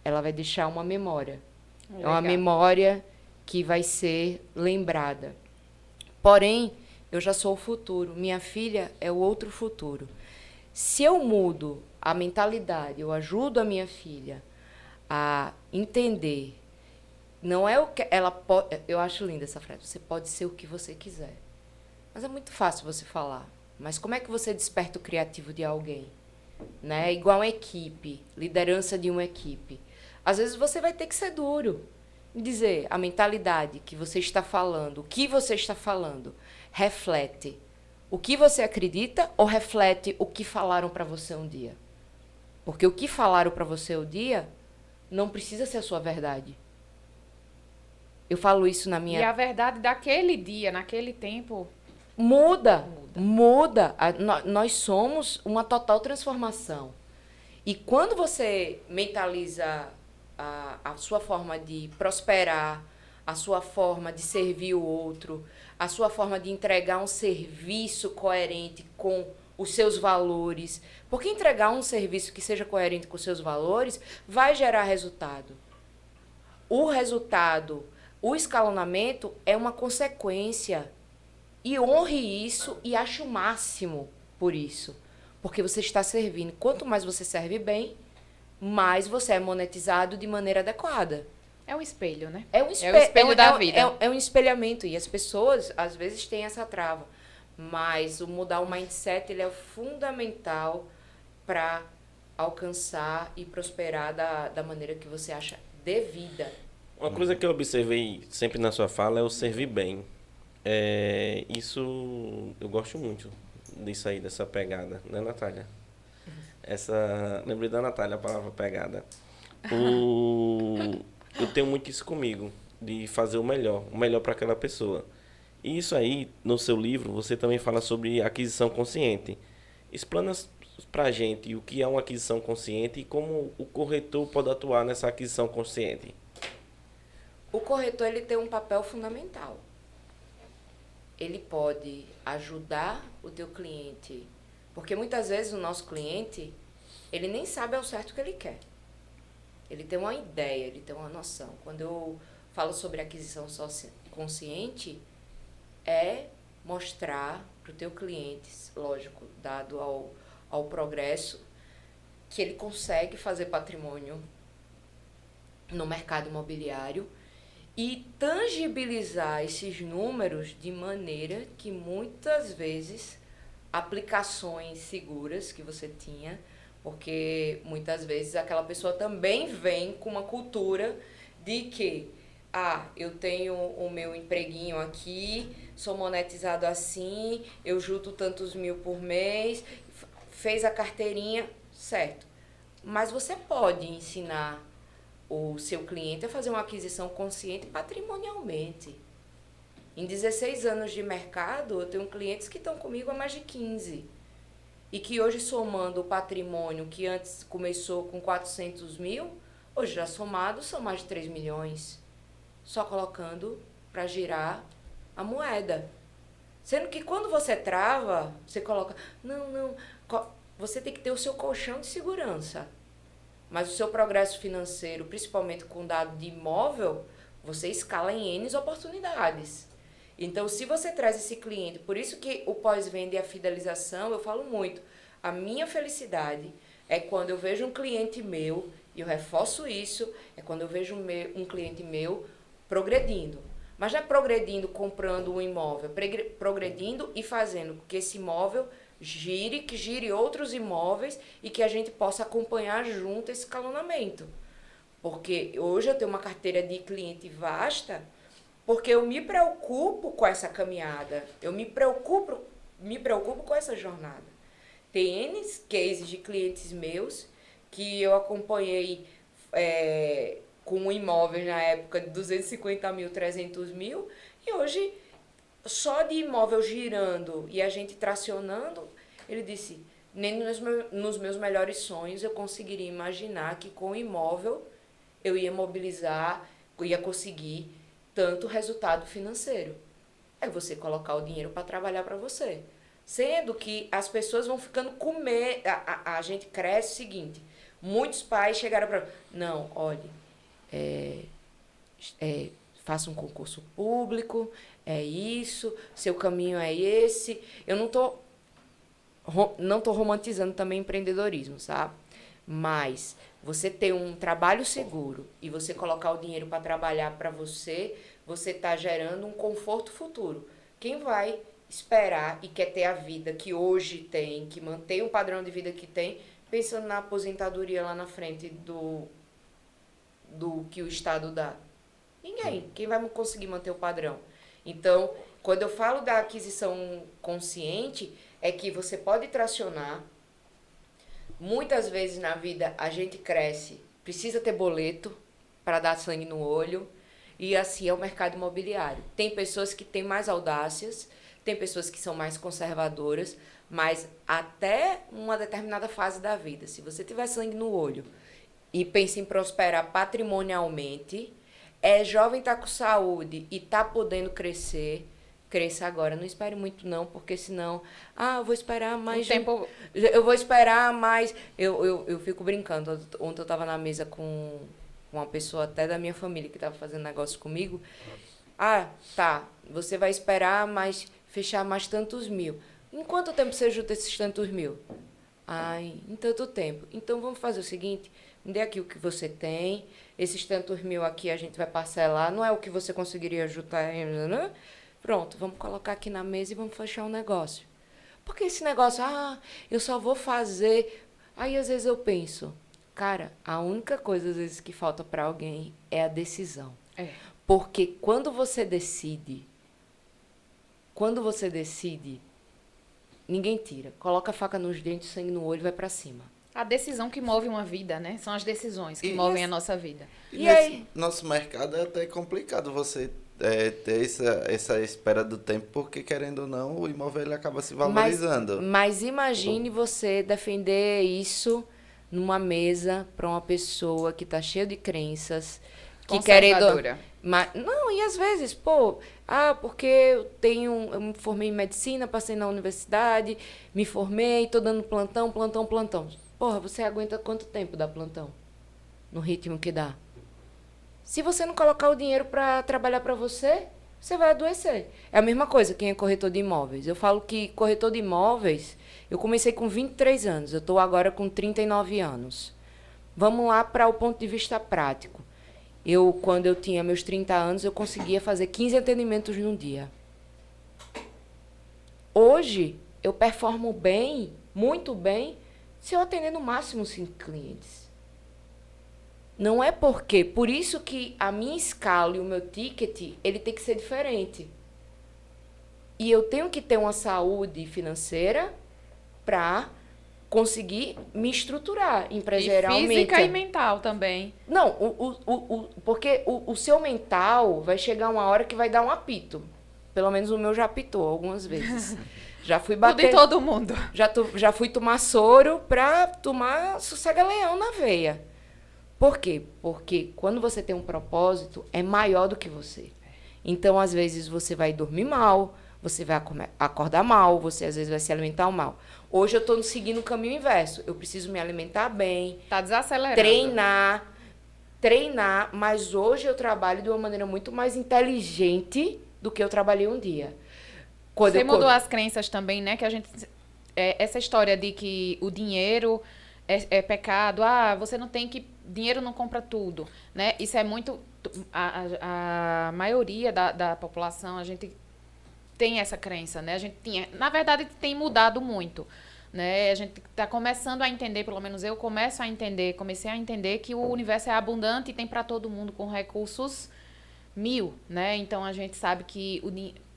ela vai deixar uma memória.
Legal.
É uma memória que vai ser lembrada. Porém, eu já sou o futuro. Minha filha é o outro futuro. Se eu mudo a mentalidade, eu ajudo a minha filha a entender, não é o que ela pode. Eu acho linda essa frase. Você pode ser o que você quiser. Mas é muito fácil você falar. Mas como é que você desperta o criativo de alguém? Né? Igual uma equipe, liderança de uma equipe. Às vezes você vai ter que ser duro e dizer a mentalidade que você está falando, o que você está falando, reflete o que você acredita ou reflete o que falaram para você um dia? Porque o que falaram para você um dia não precisa ser a sua verdade. Eu falo isso na minha...
E a verdade daquele dia, naquele tempo...
Muda. Nós somos uma total transformação. E quando você mentaliza a sua forma de prosperar, a sua forma de servir o outro, a sua forma de entregar um serviço coerente com os seus valores, porque entregar um serviço que seja coerente com os seus valores vai gerar resultado. O resultado, o escalonamento é uma consequência. E honre isso e ache o máximo por isso. Porque você está servindo. Quanto mais você serve bem, mais você é monetizado de maneira adequada.
É um espelho, né?
É um
espelho da vida.
É um espelhamento. E as pessoas, às vezes, têm essa trava. Mas mudar o mindset ele é fundamental para alcançar e prosperar da maneira que você acha devida.
Uma coisa que eu observei sempre na sua fala é o servir bem. Isso eu gosto muito disso aí, dessa pegada, né, Natália? Lembrei da Natália, a palavra pegada. Eu tenho muito isso comigo, de fazer o melhor para aquela pessoa. E isso aí, no seu livro, você também fala sobre aquisição consciente. Explana pra gente o que é uma aquisição consciente e como o corretor pode atuar nessa aquisição consciente.
O corretor ele tem um papel fundamental. Ele pode ajudar o teu cliente, porque muitas vezes o nosso cliente, ele nem sabe ao certo o que ele quer. Ele tem uma ideia, ele tem uma noção. Quando eu falo sobre aquisição consciente, é mostrar para o teu cliente, lógico, dado ao progresso, que ele consegue fazer patrimônio no mercado imobiliário e tangibilizar esses números de maneira que muitas vezes aplicações seguras que você tinha, porque muitas vezes aquela pessoa também vem com uma cultura de que eu tenho o meu empreguinho aqui, sou monetizado assim, eu junto tantos mil por mês, fez a carteirinha, certo. Mas você pode ensinar o seu cliente a fazer uma aquisição consciente patrimonialmente. Em 16 anos de mercado, eu tenho clientes que estão comigo há mais de 15. E que hoje, somando o patrimônio que antes começou com 400 mil, hoje já somado são mais de 3 milhões. Só colocando para girar a moeda. Sendo que quando você trava, você coloca... Não, você tem que ter o seu colchão de segurança. Mas o seu progresso financeiro, principalmente com dado de imóvel, você escala em N oportunidades. Então, se você traz esse cliente, por isso que o pós-venda e a fidelização, eu falo muito, a minha felicidade é quando eu vejo um cliente meu, e eu reforço isso, é quando eu vejo um cliente meu progredindo. Mas não é progredindo comprando um imóvel, progredindo e fazendo com que esse imóvel gire, que gire outros imóveis e que a gente possa acompanhar junto esse escalonamento. Porque hoje eu tenho uma carteira de cliente vasta, porque eu me preocupo com essa caminhada, eu me preocupo com essa jornada. Tem N cases de clientes meus que eu acompanhei com imóveis na época de 250 mil, 300 mil, e hoje, só de imóvel girando e a gente tracionando, ele disse, nem nos meus melhores sonhos eu conseguiria imaginar que com o imóvel eu ia mobilizar, ia conseguir tanto resultado financeiro. É você colocar o dinheiro para trabalhar para você. Sendo que as pessoas vão ficando com medo. A gente cresce o seguinte, muitos pais chegaram para... Não, olha, faça um concurso público, é isso, seu caminho é esse. Eu não tô romantizando também empreendedorismo, sabe? Mas você ter um trabalho seguro e você colocar o dinheiro para trabalhar para você, você está gerando um conforto futuro. Quem vai esperar e quer ter a vida que hoje tem, que mantém o padrão de vida que tem, pensando na aposentadoria lá na frente do que o Estado dá? Ninguém. Quem vai conseguir manter o padrão? Então, quando eu falo da aquisição consciente, é que você pode tracionar. Muitas vezes na vida a gente cresce, precisa ter boleto para dar sangue no olho, e assim é o mercado imobiliário. Tem pessoas que têm mais audácias, tem pessoas que são mais conservadoras, mas até uma determinada fase da vida, se você tiver sangue no olho e pensa em prosperar patrimonialmente, é jovem, está com saúde e está podendo crescer, cresça agora. Não espere muito não, porque senão... eu vou esperar mais... Eu vou esperar mais... Eu fico brincando. Ontem eu estava na mesa com uma pessoa até da minha família que estava fazendo negócio comigo. Tá. Você vai esperar mais... Fechar mais tantos mil. Em quanto tempo você junta esses tantos mil? Em tanto tempo. Então vamos fazer o seguinte... Me dê aqui o que você tem. Esses tantos mil aqui a gente vai parcelar. Não é o que você conseguiria juntar... Né? Pronto, vamos colocar aqui na mesa e vamos fechar um negócio. Porque esse negócio, eu só vou fazer... Aí, às vezes, eu penso, cara, a única coisa, às vezes, que falta para alguém é a decisão. Porque quando você decide, ninguém tira. Coloca a faca nos dentes, sangue no olho e vai para cima.
A decisão que move uma vida, né? São as decisões que movem a nossa vida.
E aí? Nosso mercado é até complicado você... ter essa espera do tempo, porque querendo ou não, o imóvel ele acaba se valorizando.
Mas imagine você defender isso numa mesa para uma pessoa que está cheia de crenças, que
conservadora.
Não, e às vezes, porque eu me formei em medicina, passei na universidade, me formei, estou dando plantão. Porra, você aguenta quanto tempo dar plantão? No ritmo que dá? Se você não colocar o dinheiro para trabalhar para você, você vai adoecer. É a mesma coisa quem é corretor de imóveis. Eu falo que corretor de imóveis, eu comecei com 23 anos, eu estou agora com 39 anos. Vamos lá para o ponto de vista prático. Quando eu tinha meus 30 anos, eu conseguia fazer 15 atendimentos num dia. Hoje, eu performo bem, muito bem, se eu atender no máximo 5 clientes. Não é porque... Por isso que a minha escala e o meu ticket, ele tem que ser diferente. E eu tenho que ter uma saúde financeira para conseguir me estruturar empresarialmente.
E física e mental também.
Não, porque o seu mental vai chegar uma hora que vai dar um apito. Pelo menos o meu já apitou algumas vezes. Já fui bater...
Tudo em todo mundo.
Já fui tomar soro para tomar sossega-leão na veia. Por quê? Porque quando você tem um propósito, é maior do que você. Então, às vezes, você vai dormir mal, você vai acordar mal, você às vezes vai se alimentar mal. Hoje eu estou seguindo o caminho inverso. Eu preciso me alimentar bem,
Tá desacelerando.
treinar, mas hoje eu trabalho de uma maneira muito mais inteligente do que eu trabalhei um dia.
Você mudou as crenças também, né? Que a gente... essa história de que o dinheiro é pecado. Você não tem que... Dinheiro não compra tudo, né? Isso é muito... A maioria da população, a gente tem essa crença, né? A gente tinha... Na verdade, tem mudado muito, né? A gente está começando a entender, pelo menos eu comecei a entender que o universo é abundante e tem para todo mundo com recursos 1000, né? Então, a gente sabe que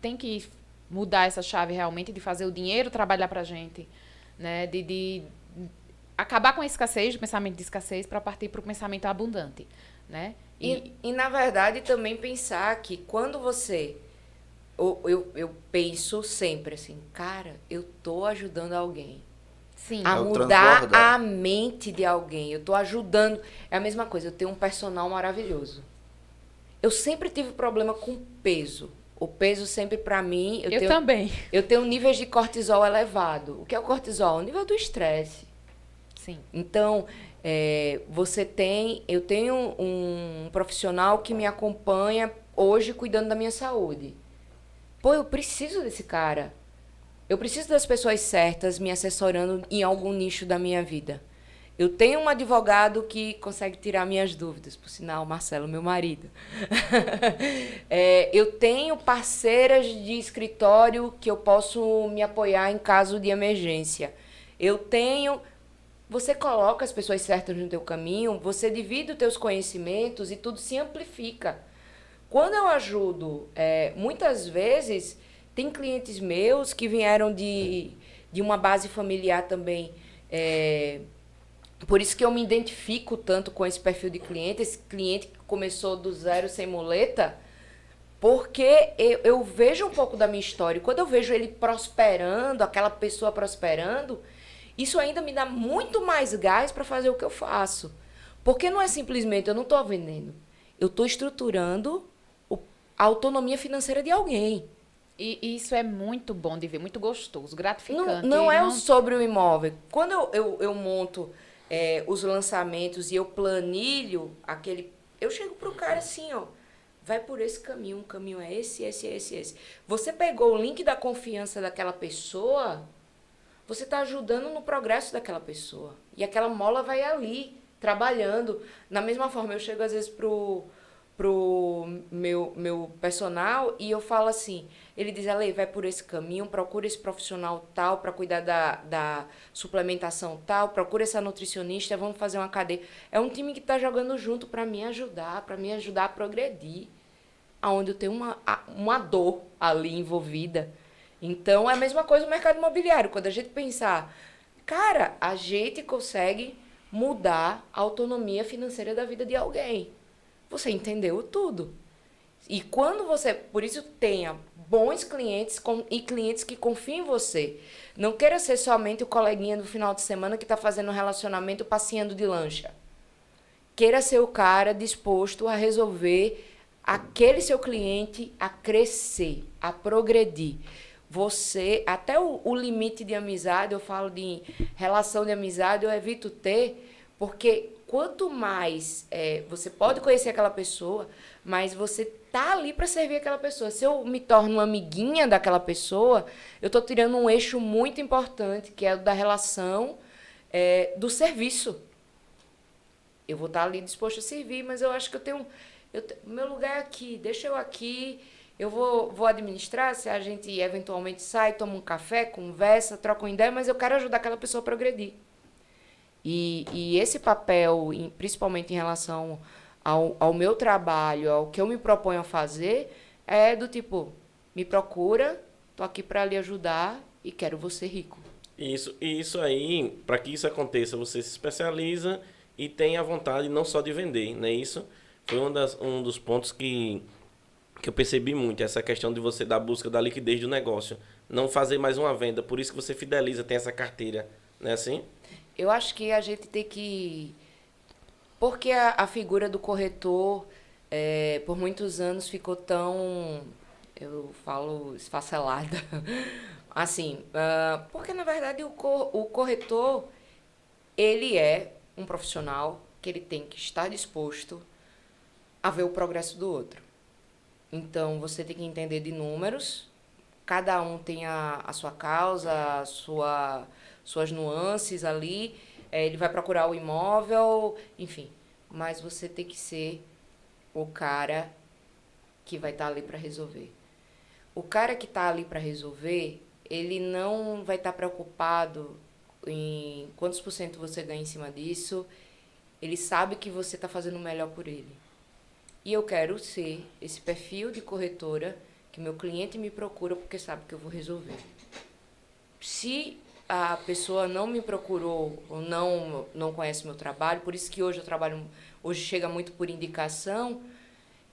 tem que mudar essa chave realmente de fazer o dinheiro trabalhar pra gente, né? De acabar com a escassez, do pensamento de escassez, para partir para o pensamento abundante, né?
E, na verdade, também pensar que quando você... Eu penso sempre assim, cara, eu tô ajudando alguém.
Sim.
A
É o
mudar
transbordar.
a mente de alguém. Eu tô ajudando. É a mesma coisa, eu tenho um personal maravilhoso. Eu sempre tive problema com peso. O peso sempre pra mim...
Eu também.
Eu tenho níveis de cortisol elevado. O que é o cortisol? O nível do estresse.
Sim.
Então, eu tenho um profissional que me acompanha hoje cuidando da minha saúde. Pô, eu preciso desse cara. Eu preciso das pessoas certas me assessorando em algum nicho da minha vida. Eu tenho um advogado que consegue tirar minhas dúvidas, por sinal, Marcelo, meu marido. Eu tenho parceiras de escritório que eu posso me apoiar em caso de emergência. Você coloca as pessoas certas no teu caminho, você divide os teus conhecimentos e tudo se amplifica. Quando eu ajudo, muitas vezes, tem clientes meus que vieram de uma base familiar também. Por isso que eu me identifico tanto com esse perfil de cliente, esse cliente que começou do zero sem muleta, porque eu vejo um pouco da minha história. E quando eu vejo ele prosperando, aquela pessoa prosperando, isso ainda me dá muito mais gás para fazer o que eu faço. Porque não é simplesmente, eu não estou vendendo. Eu estou estruturando a autonomia financeira de alguém.
E isso é muito bom de ver, muito gostoso, gratificante.
Não é sobre o imóvel. Quando eu monto os lançamentos e eu planilho eu chego pro cara assim, ó, vai por esse caminho, o caminho é esse. Você pegou o link da confiança daquela pessoa, você está ajudando no progresso daquela pessoa. E aquela mola vai ali, trabalhando. Da mesma forma, eu chego às vezes pro meu personal e eu falo assim, ele diz, Ale, vai por esse caminho, procura esse profissional tal para cuidar da suplementação tal, procura essa nutricionista, vamos fazer uma cadeia. É um time que está jogando junto para me ajudar a progredir, aonde eu tenho uma dor ali envolvida. Então, é a mesma coisa no mercado imobiliário. Quando a gente pensar, cara, a gente consegue mudar a autonomia financeira da vida de alguém. Você entendeu tudo. E quando por isso tenha bons clientes e clientes que confiem em você. Não queira ser somente o coleguinha do final de semana que está fazendo um relacionamento passeando de lancha. Queira ser o cara disposto a resolver aquele seu cliente a crescer, a progredir. Você, até o limite de amizade, eu falo de relação de amizade, eu evito ter, porque quanto mais você pode conhecer aquela pessoa, mas você tá ali para servir aquela pessoa. Se eu me torno uma amiguinha daquela pessoa, eu estou tirando um eixo muito importante, que é o da relação do serviço. Eu vou estar ali disposto a servir, mas eu acho que meu lugar é aqui, deixa eu aqui, eu vou administrar, se a gente eventualmente sai, toma um café, conversa, troca uma ideia, mas eu quero ajudar aquela pessoa a progredir. E esse papel, principalmente em relação ao meu trabalho, ao que eu me proponho a fazer, é do tipo, me procura, tô aqui para lhe ajudar e quero você rico.
Isso aí, para que isso aconteça, você se especializa e tem a vontade não só de vender, não é isso? Foi um dos pontos que eu percebi muito, essa questão de você da busca da liquidez do negócio, não fazer mais uma venda, por isso que você fideliza, tem essa carteira, não é assim?
Eu acho que a gente tem que... Porque a figura do corretor por muitos anos ficou tão, eu falo esfacelada, assim, porque na verdade o corretor, ele é um profissional que ele tem que estar disposto a ver o progresso do outro. Então, você tem que entender de números, cada um tem a sua causa, suas nuances ali, ele vai procurar o imóvel, enfim. Mas você tem que ser o cara que vai estar ali para resolver. O cara que está ali para resolver, ele não vai estar preocupado em quantos por cento você ganha em cima disso, ele sabe que você está fazendo o melhor por ele. E eu quero ser esse perfil de corretora que meu cliente me procura porque sabe que eu vou resolver. Se a pessoa não me procurou ou não conhece meu trabalho, por isso que hoje chega muito por indicação,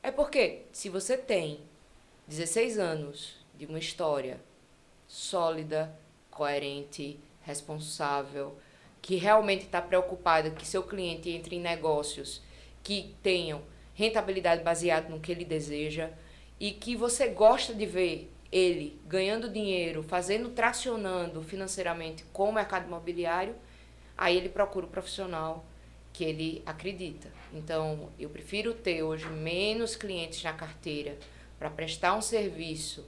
é porque se você tem 16 anos de uma história sólida, coerente, responsável, que realmente está preocupado que seu cliente entre em negócios que tenham rentabilidade baseada no que ele deseja e que você gosta de ver ele ganhando dinheiro, tracionando financeiramente com o mercado imobiliário, aí ele procura o profissional que ele acredita. Então, eu prefiro ter hoje menos clientes na carteira para prestar um serviço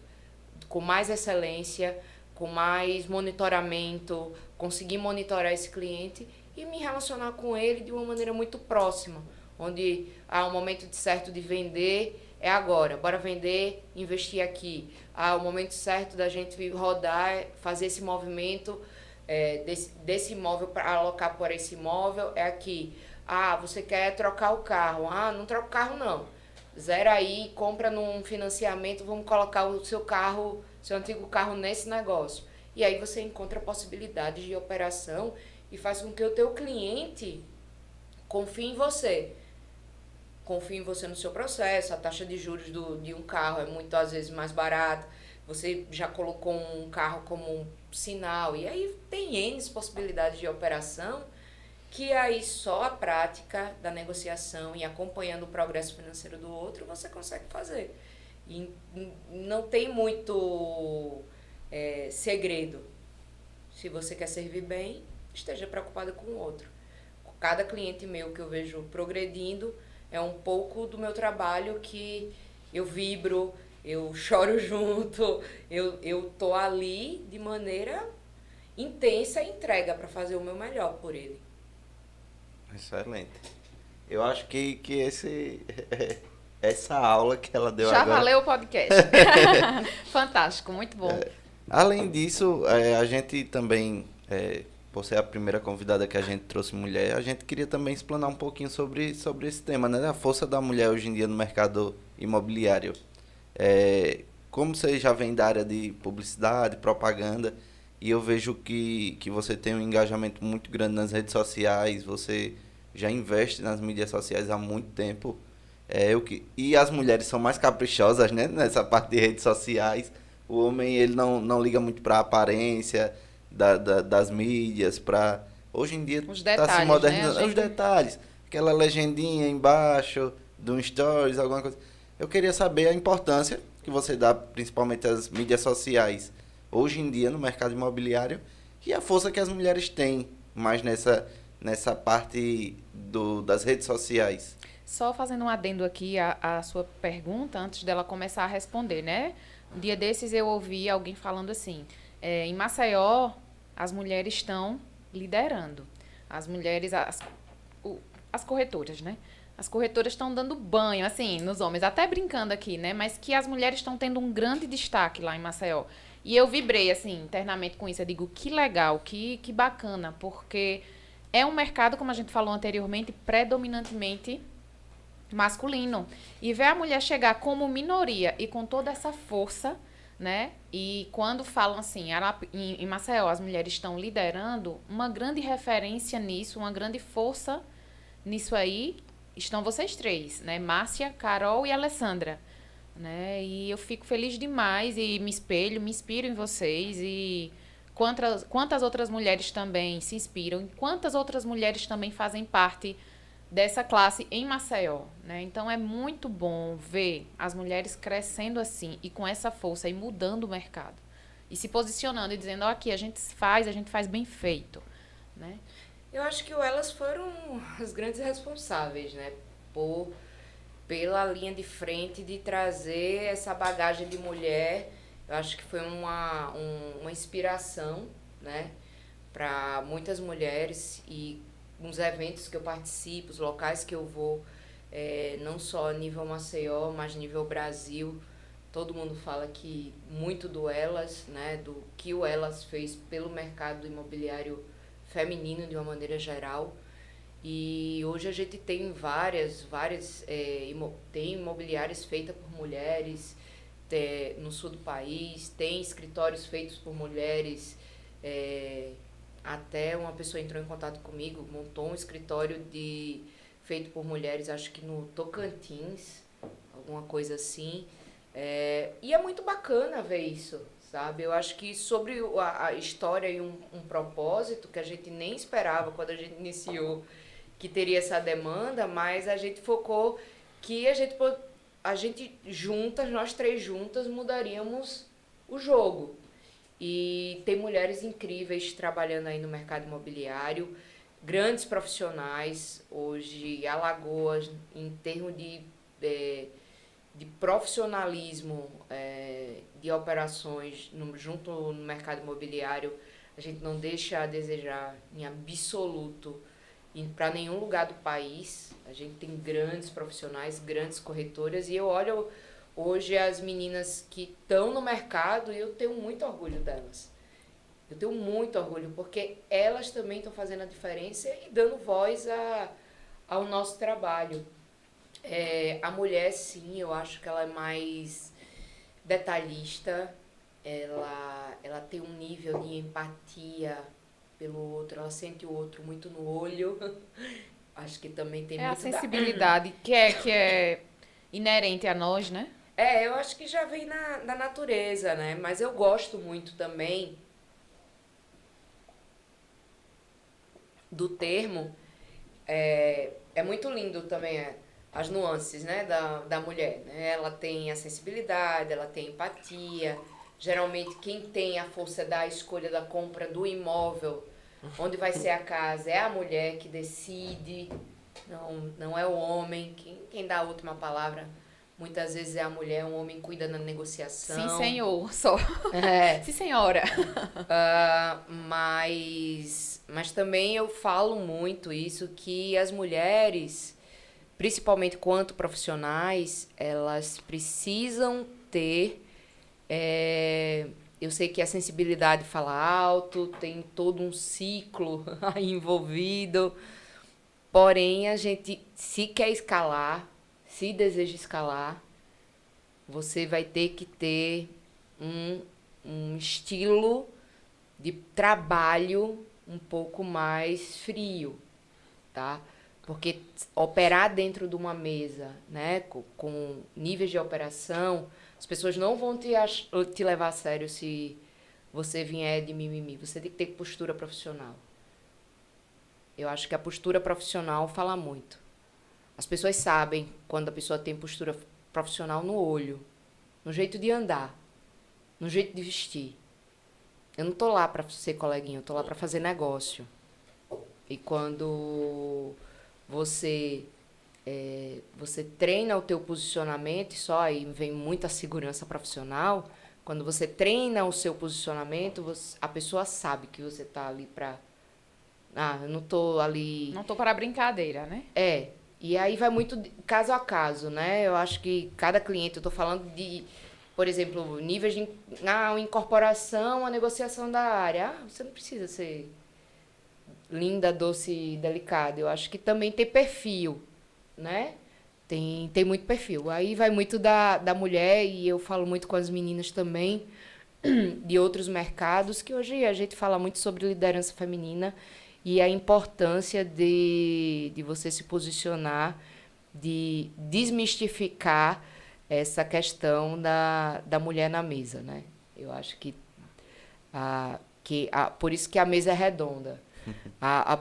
com mais excelência, com mais monitoramento, conseguir monitorar esse cliente e me relacionar com ele de uma maneira muito próxima, onde há um momento certo de vender, é agora, bora vender, investir aqui. Há o momento certo da gente rodar, fazer esse movimento desse imóvel para alocar por esse imóvel, é aqui. Você quer trocar o carro. Não troca o carro não. Zera aí, compra num financiamento, vamos colocar o seu carro, seu antigo carro nesse negócio. E aí você encontra possibilidades de operação e faz com que o teu cliente confie em você. Confie em você no seu processo, a taxa de juros de um carro é muitas vezes mais barata, você já colocou um carro como um sinal, e aí tem N possibilidades de operação, que aí só a prática da negociação e acompanhando o progresso financeiro do outro, você consegue fazer. E não tem muito segredo. Se você quer servir bem, esteja preocupado com o outro. Cada cliente meu que eu vejo progredindo, é um pouco do meu trabalho que eu vibro, eu choro junto, eu tô ali de maneira intensa e entrega para fazer o meu melhor por ele.
Excelente. Eu acho que essa aula que ela deu
Já
agora...
valeu o podcast. Fantástico, muito bom.
Além disso, a gente também, por ser a primeira convidada que a gente trouxe mulher, a gente queria também explanar um pouquinho sobre esse tema, né? A força da mulher hoje em dia no mercado imobiliário. Como você já vem da área de publicidade, propaganda, e eu vejo que você tem um engajamento muito grande nas redes sociais, você já investe nas mídias sociais há muito tempo. E as mulheres são mais caprichosas, né? Nessa parte de redes sociais. O homem, ele não liga muito para a aparência das mídias, para... Hoje em dia está se modernizando.
Né?
Os detalhes. Aquela legendinha embaixo de um stories, alguma coisa. Eu queria saber a importância que você dá, principalmente às mídias sociais, hoje em dia no mercado imobiliário, e a força que as mulheres têm mais nessa parte das redes sociais.
Só fazendo um adendo aqui à sua pergunta, antes dela começar a responder, né? Um dia desses eu ouvi alguém falando assim, em Maceió, as mulheres estão liderando. As mulheres, as corretoras, né? As corretoras estão dando banho, assim, nos homens, até brincando aqui, né? Mas que as mulheres estão tendo um grande destaque lá em Maceió. E eu vibrei, assim, internamente com isso. Eu digo, que legal, que bacana, porque é um mercado, como a gente falou anteriormente, predominantemente masculino. E ver a mulher chegar como minoria e com toda essa força, né? E quando falam assim, em Maceió, as mulheres estão liderando, uma grande referência nisso, uma grande força nisso aí, estão vocês três, né? Márcia, Carol e Alessandra, né? E eu fico feliz demais e me inspiro em vocês e quantas outras mulheres também se inspiram, e quantas outras mulheres também fazem parte dessa classe em Maceió, né? Então é muito bom ver as mulheres crescendo assim e com essa força e mudando o mercado e se posicionando e dizendo, ó, aqui a gente faz bem feito, né?
Eu acho que elas foram as grandes responsáveis, né? Pela linha de frente de trazer essa bagagem de mulher. Eu acho que foi uma inspiração, né? Para muitas mulheres e nos eventos que eu participo, os locais que eu vou, não só nível Maceió, mas nível Brasil, todo mundo fala que muito do Elas, né, do que o Elas fez pelo mercado imobiliário feminino de uma maneira geral. E hoje a gente tem tem imobiliárias feitas por mulheres no sul do país, tem escritórios feitos por mulheres. Até uma pessoa entrou em contato comigo, montou um escritório feito por mulheres, acho que no Tocantins, alguma coisa assim. E é muito bacana ver isso, sabe? Eu acho que sobre a história e um propósito que a gente nem esperava quando a gente iniciou, que teria essa demanda, mas a gente focou que a gente juntas, nós três juntas, mudaríamos o jogo. E tem mulheres incríveis trabalhando aí no mercado imobiliário, grandes profissionais hoje, Alagoas, em termos de profissionalismo de operações junto no mercado imobiliário, a gente não deixa a desejar em absoluto para nenhum lugar do país. A gente tem grandes profissionais, grandes corretoras, e eu olho hoje as meninas que estão no mercado e eu tenho muito orgulho delas. Eu tenho muito orgulho, porque elas também estão fazendo a diferença e dando voz ao nosso trabalho. A mulher, sim, eu acho que ela é mais detalhista, ela tem um nível de empatia pelo outro, ela sente o outro muito no olho. Acho que também tem muito
a sensibilidade que é inerente a nós, né?
Eu acho que já vem da natureza, né? Mas eu gosto muito também do termo. É muito lindo também as nuances, né, da mulher, né? Ela tem a sensibilidade, ela tem empatia. Geralmente quem tem a força da escolha da compra do imóvel, onde vai ser a casa, é a mulher que decide, não é o homem. Quem dá a última palavra muitas vezes é a mulher, o homem cuida na negociação.
Sim, senhor, só. Sim, senhora.
Mas também eu falo muito isso, que as mulheres, principalmente quanto profissionais, elas precisam ter... eu sei que a sensibilidade fala alto, tem todo um ciclo aí envolvido, porém a gente, se quer escalar, se deseja escalar, você vai ter que ter um estilo de trabalho um pouco mais frio, tá? Porque operar dentro de uma mesa, né, com níveis de operação, as pessoas não vão te levar a sério se você vier de mimimi. Você tem que ter postura profissional. Eu acho que a postura profissional fala muito. As pessoas sabem quando a pessoa tem postura profissional no olho, no jeito de andar, no jeito de vestir. Eu não tô lá para ser coleguinha, eu tô lá para fazer negócio. E quando você treina o teu posicionamento, só aí vem muita segurança profissional. Quando você treina o seu posicionamento, a pessoa sabe que você tá ali para... eu não tô ali...
Não tô para brincadeira, né?
E aí vai muito caso a caso, né? Eu acho que cada cliente, eu tô falando de, por exemplo, níveis de uma incorporação, a negociação da área. Você não precisa ser linda, doce e delicada. Eu acho que também tem perfil, né? Tem muito perfil. Aí vai muito da mulher, e eu falo muito com as meninas também de outros mercados, que hoje a gente fala muito sobre liderança feminina e a importância de você se posicionar, de desmistificar essa questão da mulher na mesa, né? Eu acho que por isso que a mesa é redonda. A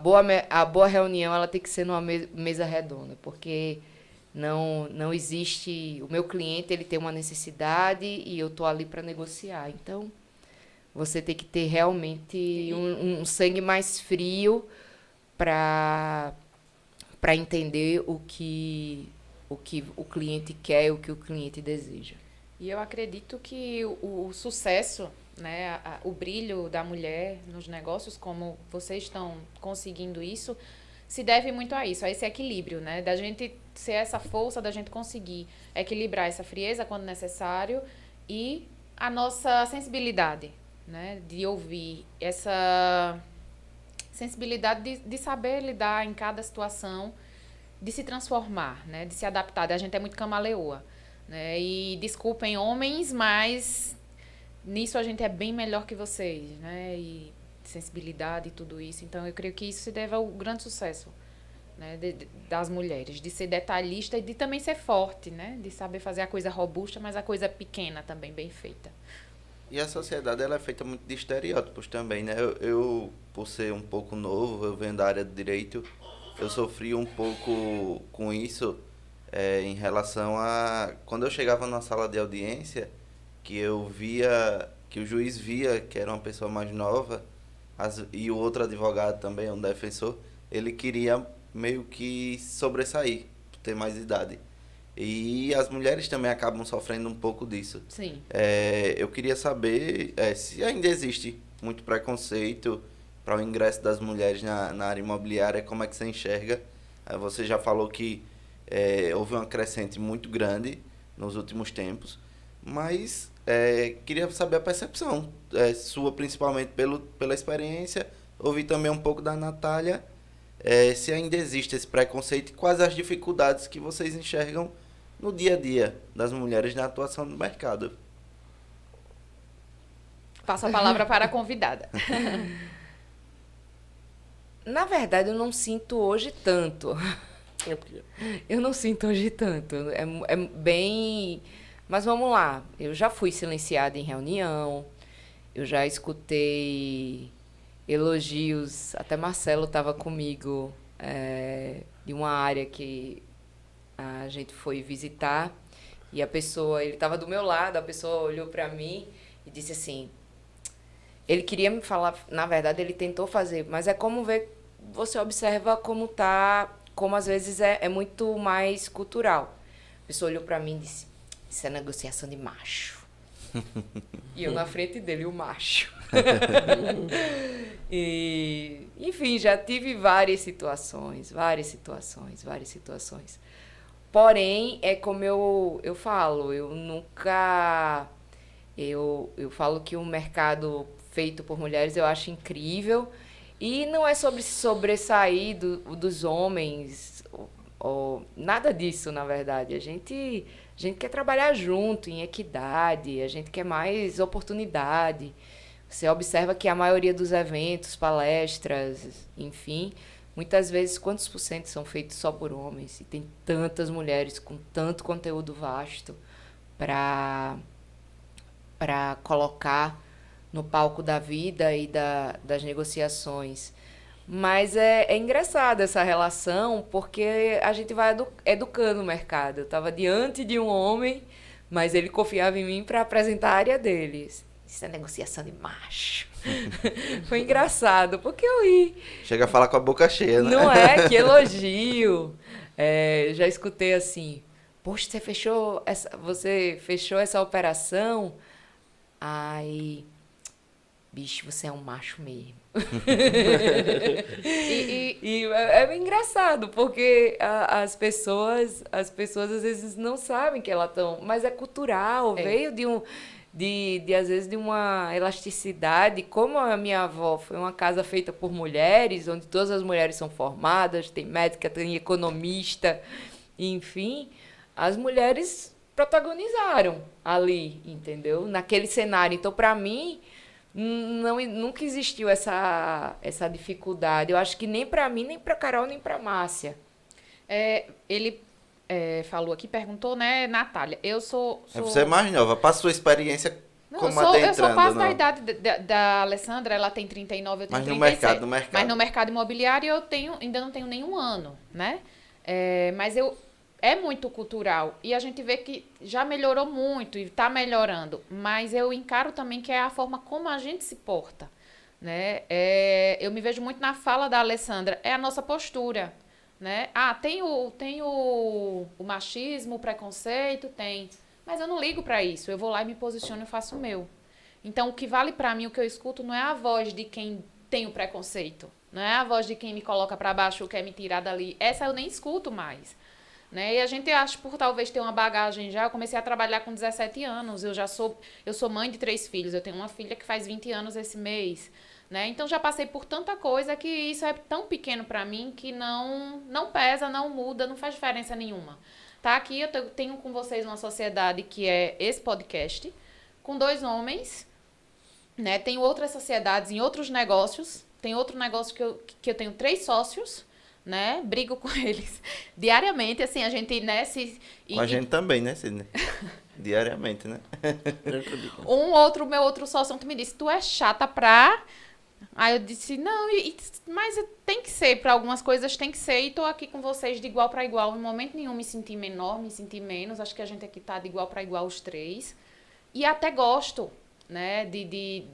boa reunião ela tem que ser numa mesa redonda, porque não existe... O meu cliente ele tem uma necessidade e eu estou ali para negociar. Então, você tem que ter realmente um sangue mais frio para entender o que o cliente quer, o que o cliente deseja.
E eu acredito que o sucesso, né, o brilho da mulher nos negócios, como vocês estão conseguindo isso, se deve muito a isso, a esse equilíbrio, né, da gente ser essa força, da gente conseguir equilibrar essa frieza quando necessário e a nossa sensibilidade, né, de ouvir, essa sensibilidade de saber lidar em cada situação, de se transformar, né, de se adaptar. A gente é muito camaleoa, né, e desculpem homens, mas nisso a gente é bem melhor que vocês, né, e sensibilidade e tudo isso. Então eu creio que isso se deve ao grande sucesso, né, das mulheres, de ser detalhista e de também ser forte, né, de saber fazer a coisa robusta, mas a coisa pequena também bem feita.
E a sociedade ela é feita muito de estereótipos também, né? Eu, por ser um pouco novo, eu venho da área de direito, eu sofri um pouco com isso em relação a... Quando eu chegava na sala de audiência, que eu via, que o juiz via que era uma pessoa mais nova, e o outro advogado também, um defensor, ele queria meio que sobressair, ter mais idade. E as mulheres também acabam sofrendo um pouco disso.
Sim.
Eu queria saber se ainda existe muito preconceito para o ingresso das mulheres na área imobiliária, como é que você enxerga? Você já falou que houve uma crescente muito grande nos últimos tempos, mas queria saber a percepção sua, principalmente pela experiência, ouvir também um pouco da Natália, se ainda existe esse preconceito e quais as dificuldades que vocês enxergam no dia a dia das mulheres na atuação no mercado.
Passo a palavra para a convidada.
Na verdade, eu não sinto hoje tanto. Eu não sinto hoje tanto. É bem... Mas vamos lá. Eu já fui silenciada em reunião. Eu já escutei elogios. Até Marcelo estava comigo de uma área que a gente foi visitar. E a pessoa... Ele estava do meu lado. A pessoa olhou para mim e disse assim... Ele queria me falar... Na verdade, ele tentou fazer. Mas é como ver... Você observa como tá... Como às vezes é muito mais cultural. A pessoa olhou para mim e disse... Isso é negociação de macho. E eu na frente dele, o macho. E, enfim, já tive várias situações. Porém, é como eu falo, eu nunca... Eu falo que o mercado feito por mulheres eu acho incrível. E não é sobre se sobressair dos homens, ou nada disso, na verdade. A gente quer trabalhar junto, em equidade, a gente quer mais oportunidade. Você observa que a maioria dos eventos, palestras, enfim, muitas vezes, quantos por cento são feitos só por homens? E tem tantas mulheres com tanto conteúdo vasto para colocar no palco da vida e das negociações. Mas é engraçado essa relação, porque a gente vai educando o mercado. Eu estava diante de um homem, mas ele confiava em mim para apresentar a área dele. Isso é negociação de macho. Foi engraçado, porque eu ri.
Chega a falar com a boca cheia, né?
Não é? Que elogio. Já escutei assim, poxa, você fechou essa operação? Ai, bicho, você é um macho mesmo. e é engraçado, porque as pessoas às vezes não sabem que elas estão... Mas é cultural, veio às vezes de uma elasticidade. Como a minha avó foi uma casa feita por mulheres, onde todas as mulheres são formadas, tem médica, tem economista, enfim, as mulheres protagonizaram ali, entendeu? Naquele cenário. Então, para mim, nunca existiu essa dificuldade. Eu acho que nem para mim, nem para Carol, nem para Márcia.
Ele falou aqui, perguntou, né, Natália, eu sou...
Você é mais nova, passa sua experiência
Não,
como
eu sou
adentrando
quase da
no...
idade da Alessandra, ela tem 39, eu tenho
Mas no
37.
mercado.
Mas no mercado imobiliário ainda não tenho nenhum ano, né? Mas é muito cultural. E a gente vê que já melhorou muito e está melhorando. Mas eu encaro também que é a forma como a gente se porta, né? Eu me vejo muito na fala da Alessandra, é a nossa postura, né? Tem o machismo, o preconceito, tem. Mas eu não ligo para isso. Eu vou lá e me posiciono e faço o meu. Então, o que vale para mim, o que eu escuto, não é a voz de quem tem o preconceito. Não é a voz de quem me coloca para baixo ou quer me tirar dali. Essa eu nem escuto mais. Né? E a gente acha, por talvez ter uma bagagem já, eu comecei a trabalhar com 17 anos. Eu sou mãe de 3 filhos. Eu tenho uma filha que faz 20 anos esse mês. Né? Então, já passei por tanta coisa que isso é tão pequeno para mim que não pesa, não muda, não faz diferença nenhuma. Tá? Aqui eu tenho com vocês uma sociedade que é esse podcast, com 2 homens, né? Tenho outras sociedades em outros negócios. Tem outro negócio que eu tenho 3 sócios, né? Brigo com eles diariamente, assim, a gente, né?
Com a gente também, né, Sidney? Diariamente, né?
Meu outro sócio ontem me disse, tu é chata pra... Aí eu disse, não, mas tem que ser, para algumas coisas tem que ser, e tô aqui com vocês de igual para igual. Em momento nenhum me senti menor, me senti menos, acho que a gente aqui tá de igual para igual os 3. E até gosto, né,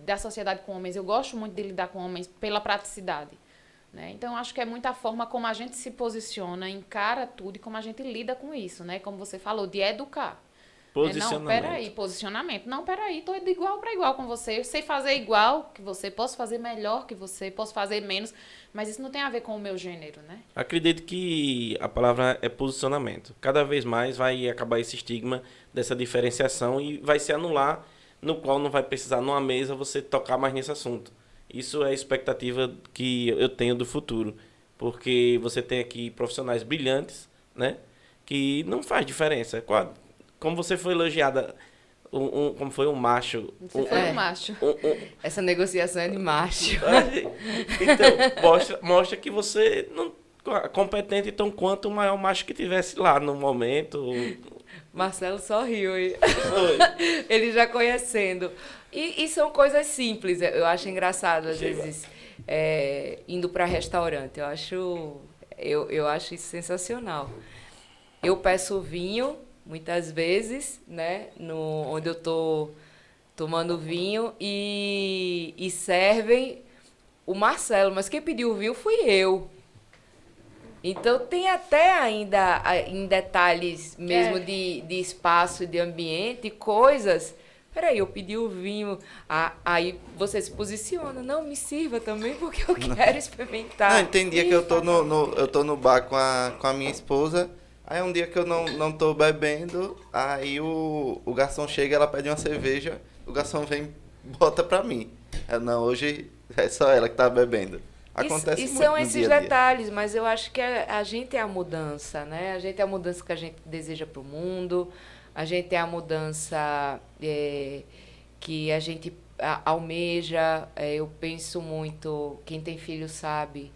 da sociedade com homens, eu gosto muito de lidar com homens pela praticidade. Né? Então, acho que é muito a forma como a gente se posiciona, encara tudo e como a gente lida com isso, né? Como você falou, de educar.
Posicionamento.
Não, peraí, posicionamento. Não, peraí, tô de igual para igual com você. Eu sei fazer igual que você, posso fazer melhor que você, posso fazer menos, mas isso não tem a ver com o meu gênero, né?
Acredito que a palavra é posicionamento. Cada vez mais vai acabar esse estigma dessa diferenciação e vai se anular, no qual não vai precisar numa mesa você tocar mais nesse assunto. Isso é a expectativa que eu tenho do futuro, porque você tem aqui profissionais brilhantes, né? Que não faz diferença. Como você foi elogiada, como foi um macho.
Você foi um macho.
Essa negociação é de macho.
Então, mostra que você não é competente tão quanto o maior macho que tivesse lá no momento.
Marcelo só riu. Ele já conhecendo. E são coisas simples. Eu acho engraçado, às vezes, indo para restaurante. Eu acho isso sensacional. Eu peço vinho, muitas vezes, né? Onde eu tô tomando vinho e servem o Marcelo. Mas quem pediu o vinho fui eu. Então, tem até ainda, em detalhes mesmo de espaço, de ambiente, coisas... Peraí, eu pedi o vinho. Aí você se posiciona. Não, me sirva também, porque eu quero experimentar.
Não, entendi que eu tô no bar com a minha esposa. Aí um dia que eu não tô bebendo, aí o garçom chega, ela pede uma cerveja, o garçom vem e bota pra mim. Não, hoje é só ela que tá bebendo. Acontece muito
são
no
esses
dia a dia.
detalhes, mas eu acho que a gente é a mudança, né? A gente é a mudança que a gente deseja pro mundo. A gente é a mudança que a gente almeja. Eu penso muito, quem tem filho sabe,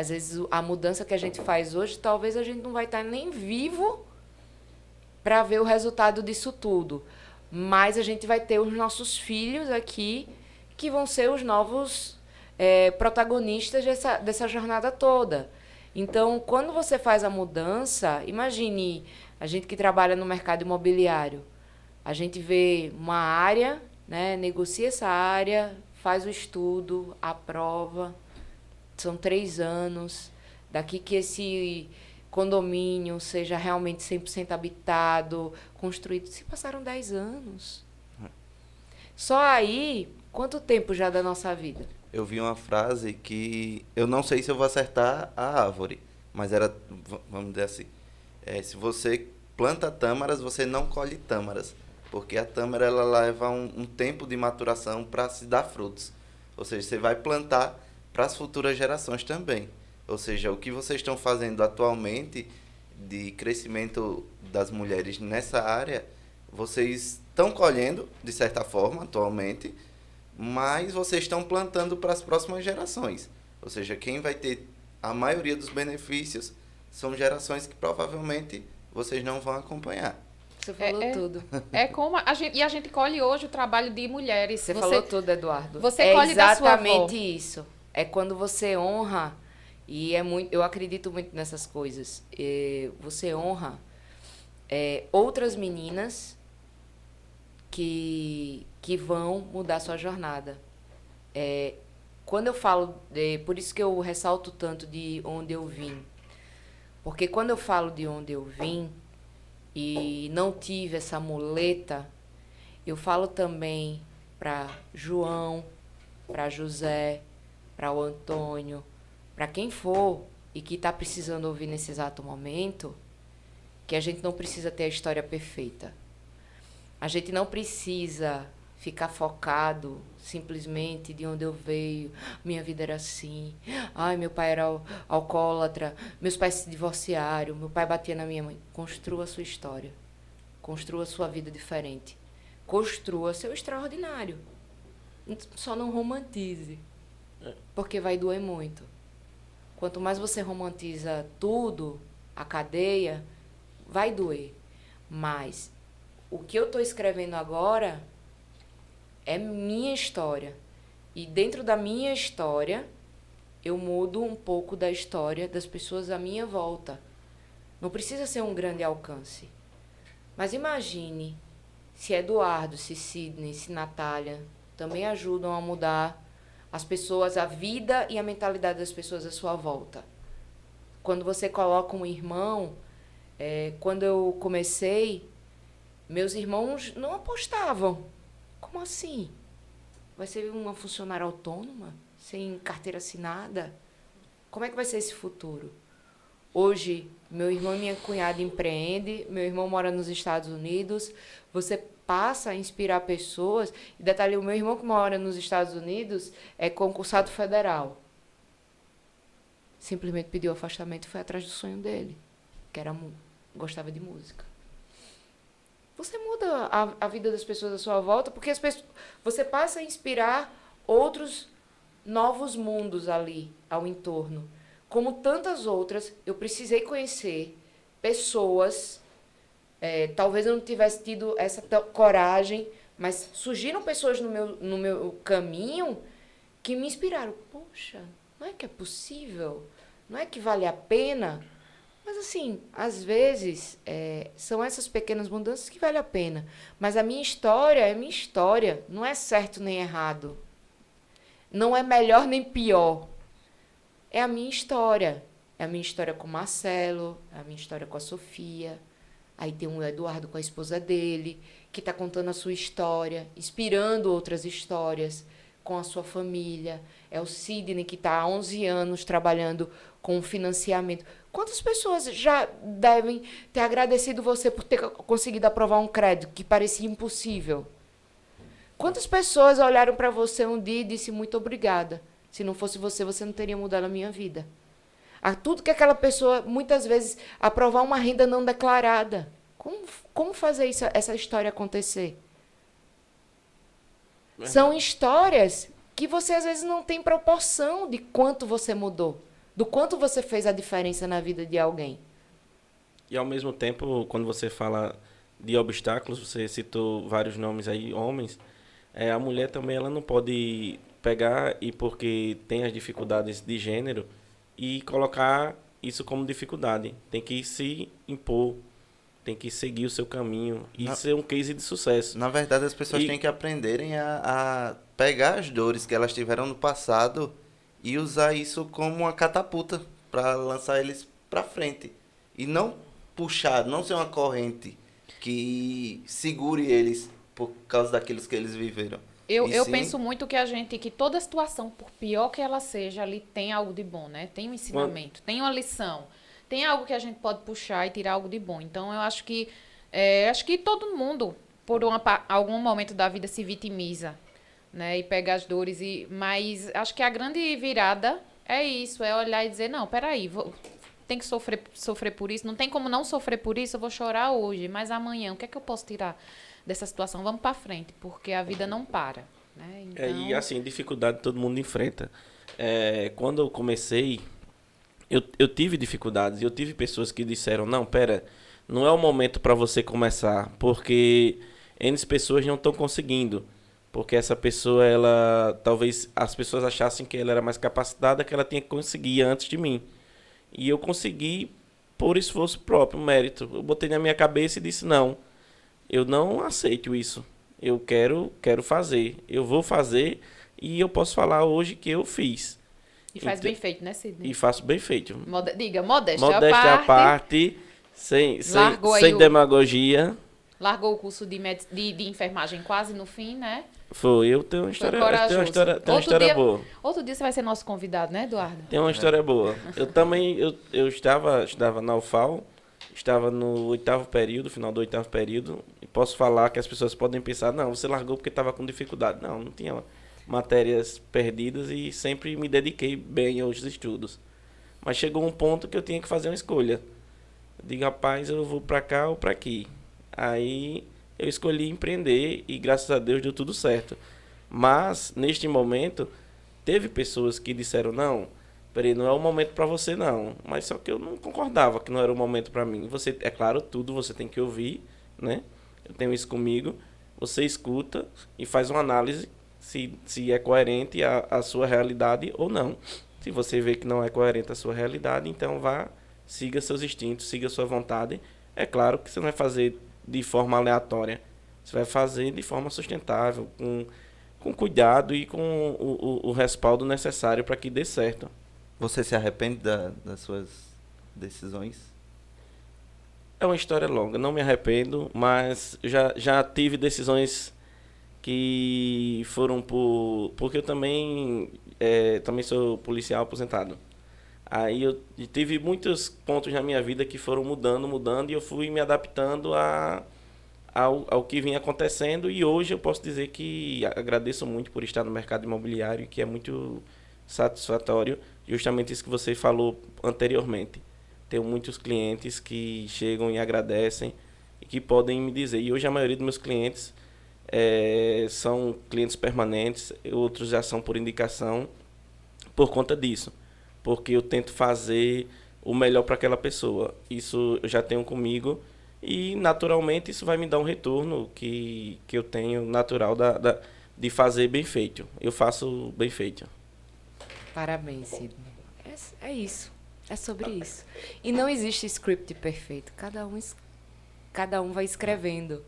às vezes a mudança que a gente faz hoje, talvez a gente não vai estar nem vivo para ver o resultado disso tudo. Mas a gente vai ter os nossos filhos aqui, que vão ser os novos protagonistas dessa jornada toda. Então, quando você faz a mudança, imagine... A gente que trabalha no mercado imobiliário, a gente vê uma área, né, negocia essa área, faz o estudo, aprova, são 3 anos, daqui que esse condomínio seja realmente 100% habitado, construído, se passaram 10 anos. Só aí, quanto tempo já da nossa vida?
Eu vi uma frase que eu não sei se eu vou acertar a árvore, mas era, vamos dizer assim, se você planta tâmaras, você não colhe tâmaras, porque a tâmara ela leva um tempo de maturação para se dar frutos. Ou seja, você vai plantar para as futuras gerações também. Ou seja, o que vocês estão fazendo atualmente de crescimento das mulheres nessa área, vocês estão colhendo, de certa forma, atualmente, mas vocês estão plantando para as próximas gerações. Ou seja, quem vai ter a maioria dos benefícios são gerações que provavelmente vocês não vão acompanhar.
Você falou tudo.
É como e a gente colhe hoje o trabalho de mulheres.
Você falou tudo, Eduardo.
Você colhe da sua avó.
Exatamente isso. É quando você honra, e eu acredito muito nessas coisas. Você honra outras meninas que vão mudar sua jornada. Quando eu falo, por isso que eu ressalto tanto de onde eu vim. Porque quando eu falo de onde eu vim e não tive essa muleta, eu falo também para João, para José, para o Antônio, para quem for e que está precisando ouvir nesse exato momento, que a gente não precisa ter a história perfeita. A gente não precisa ficar focado simplesmente de onde eu veio. Minha vida era assim. Ai, meu pai era alcoólatra. Meus pais se divorciaram. Meu pai batia na minha mãe. Construa a sua história. Construa a sua vida diferente. Construa seu extraordinário. Só não romantize. Porque vai doer muito. Quanto mais você romantiza tudo, a cadeia, vai doer. Mas o que eu estou escrevendo agora é minha história. E dentro da minha história, eu mudo um pouco da história das pessoas à minha volta. Não precisa ser um grande alcance. Mas imagine se Eduardo, se Sidney, se Natália também ajudam a mudar as pessoas, a vida e a mentalidade das pessoas à sua volta. Quando você coloca um irmão, quando eu comecei, meus irmãos não apostavam. Como assim? Vai ser uma funcionária autônoma? Sem carteira assinada? Como é que vai ser esse futuro? Hoje, meu irmão e minha cunhada empreendem, meu irmão mora nos Estados Unidos. Você passa a inspirar pessoas. E detalhe, o meu irmão que mora nos Estados Unidos é concursado federal. Simplesmente pediu afastamento e foi atrás do sonho dele, que era gostava de música. Você muda a vida das pessoas à sua volta, porque você passa a inspirar outros novos mundos ali, ao entorno. Como tantas outras, eu precisei conhecer pessoas, talvez eu não tivesse tido essa coragem, mas surgiram pessoas no meu caminho que me inspiraram. Poxa, não é que é possível? Não é que vale a pena? Mas, assim, às vezes, são essas pequenas mudanças que valem a pena. Mas a minha história é minha história. Não é certo nem errado. Não é melhor nem pior. É a minha história. É a minha história com o Marcelo, é a minha história com a Sofia. Aí tem o Eduardo com a esposa dele, que está contando a sua história, inspirando outras histórias com a sua família. É o Sidney, que está há 11 anos trabalhando com financiamento. Quantas pessoas já devem ter agradecido você por ter conseguido aprovar um crédito que parecia impossível? Quantas pessoas olharam para você um dia e disseram muito obrigada? Se não fosse você, você não teria mudado a minha vida. A tudo que aquela pessoa, muitas vezes, aprovar uma renda não declarada. Como fazer essa história acontecer? São histórias que você, às vezes, não tem proporção de quanto você mudou. Do quanto você fez a diferença na vida de alguém.
E, ao mesmo tempo, quando você fala de obstáculos, você citou vários nomes aí, homens, a mulher também ela não pode pegar e porque tem as dificuldades de gênero e colocar isso como dificuldade. Tem que se impor, tem que seguir o seu caminho e ser um case de sucesso.
Na verdade, as pessoas têm que aprenderem a pegar as dores que elas tiveram no passado e usar isso como uma catapulta para lançar eles para frente. E não puxar, não ser uma corrente que segure eles por causa daquilo que eles viveram.
Eu penso muito que toda situação, por pior que ela seja, ali tem algo de bom, né? Tem um ensinamento, tem uma lição, tem algo que a gente pode puxar e tirar algo de bom. Então, eu acho que todo mundo, por algum momento da vida, se vitimiza, né? E pega as dores. Mas acho que a grande virada é isso, é olhar e dizer, não, peraí, tem que sofrer por isso, não tem como não sofrer por isso, eu vou chorar hoje, mas amanhã, o que é que eu posso tirar dessa situação? Vamos para frente, porque a vida não para, né? Então...
E assim, dificuldade todo mundo enfrenta. Quando eu comecei, eu tive dificuldades, eu tive pessoas que disseram, não, pera, não é o momento para você começar, porque N pessoas não estão conseguindo. Porque essa pessoa, ela talvez as pessoas achassem que ela era mais capacitada, que ela tinha que conseguir antes de mim. E eu consegui por esforço próprio, mérito. Eu botei na minha cabeça e disse, não, eu não aceito isso. Eu quero fazer. Eu vou fazer e eu posso falar hoje que eu fiz.
E faz bem feito, né, Sidney?
E faço bem feito.
Diga, modéstia
Modéstia
à
à parte, sem demagogia.
Largou o curso de enfermagem quase no fim, né?
Foi, eu tenho uma história, boa.
Outro dia você vai ser nosso convidado, né, Eduardo?
Tem uma história boa. Eu também, eu estava na UFAL, estava no 8º período, final do 8º período, e posso falar que as pessoas podem pensar, não, você largou porque estava com dificuldade. Não tinha matérias perdidas e sempre me dediquei bem aos estudos. Mas chegou um ponto que eu tinha que fazer uma escolha. Eu digo, rapaz, eu vou para cá ou para aqui. Aí eu escolhi empreender e graças a Deus deu tudo certo. Mas, neste momento, teve pessoas que disseram, não, peraí, não é o momento para você não. Mas só que eu não concordava que não era o momento para mim. Você, é claro, tudo você tem que ouvir, né? Eu tenho isso comigo. Você escuta e faz uma análise se é coerente a sua realidade ou não. Se você vê que não é coerente a sua realidade, então vá, siga seus instintos, siga sua vontade. É claro que você não vai fazer de forma aleatória. Você vai fazer de forma sustentável, com cuidado e com o respaldo necessário para que dê certo.
Você se arrepende das suas decisões?
É uma história longa, não me arrependo, mas já tive decisões que foram porque eu também sou policial aposentado. Aí eu tive muitos pontos na minha vida que foram mudando e eu fui me adaptando ao que vinha acontecendo e hoje eu posso dizer que agradeço muito por estar no mercado imobiliário, que é muito satisfatório, justamente isso que você falou anteriormente. Tenho muitos clientes que chegam e agradecem e que podem me dizer, e hoje a maioria dos meus clientes são clientes permanentes, outros já são por indicação, por conta disso. Porque eu tento fazer o melhor para aquela pessoa. Isso eu já tenho comigo e, naturalmente, isso vai me dar um retorno que eu tenho natural de fazer bem feito. Eu faço bem feito.
Parabéns, Sidney. É isso. É sobre isso. E não existe script perfeito. Cada um vai escrevendo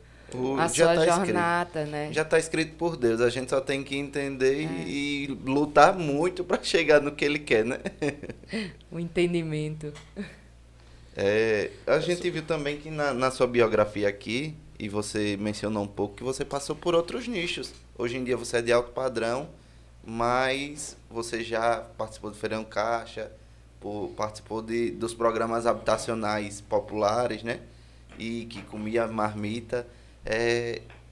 a sua jornada,
escrito,
né?
Já está escrito por Deus. A gente só tem que entender e lutar muito para chegar no que Ele quer, né?
O entendimento.
A gente viu também que na sua biografia aqui, e você mencionou um pouco, que você passou por outros nichos. Hoje em dia você é de alto padrão, mas você já participou do Feirão Caixa, participou dos programas habitacionais populares, né? E que comia marmita.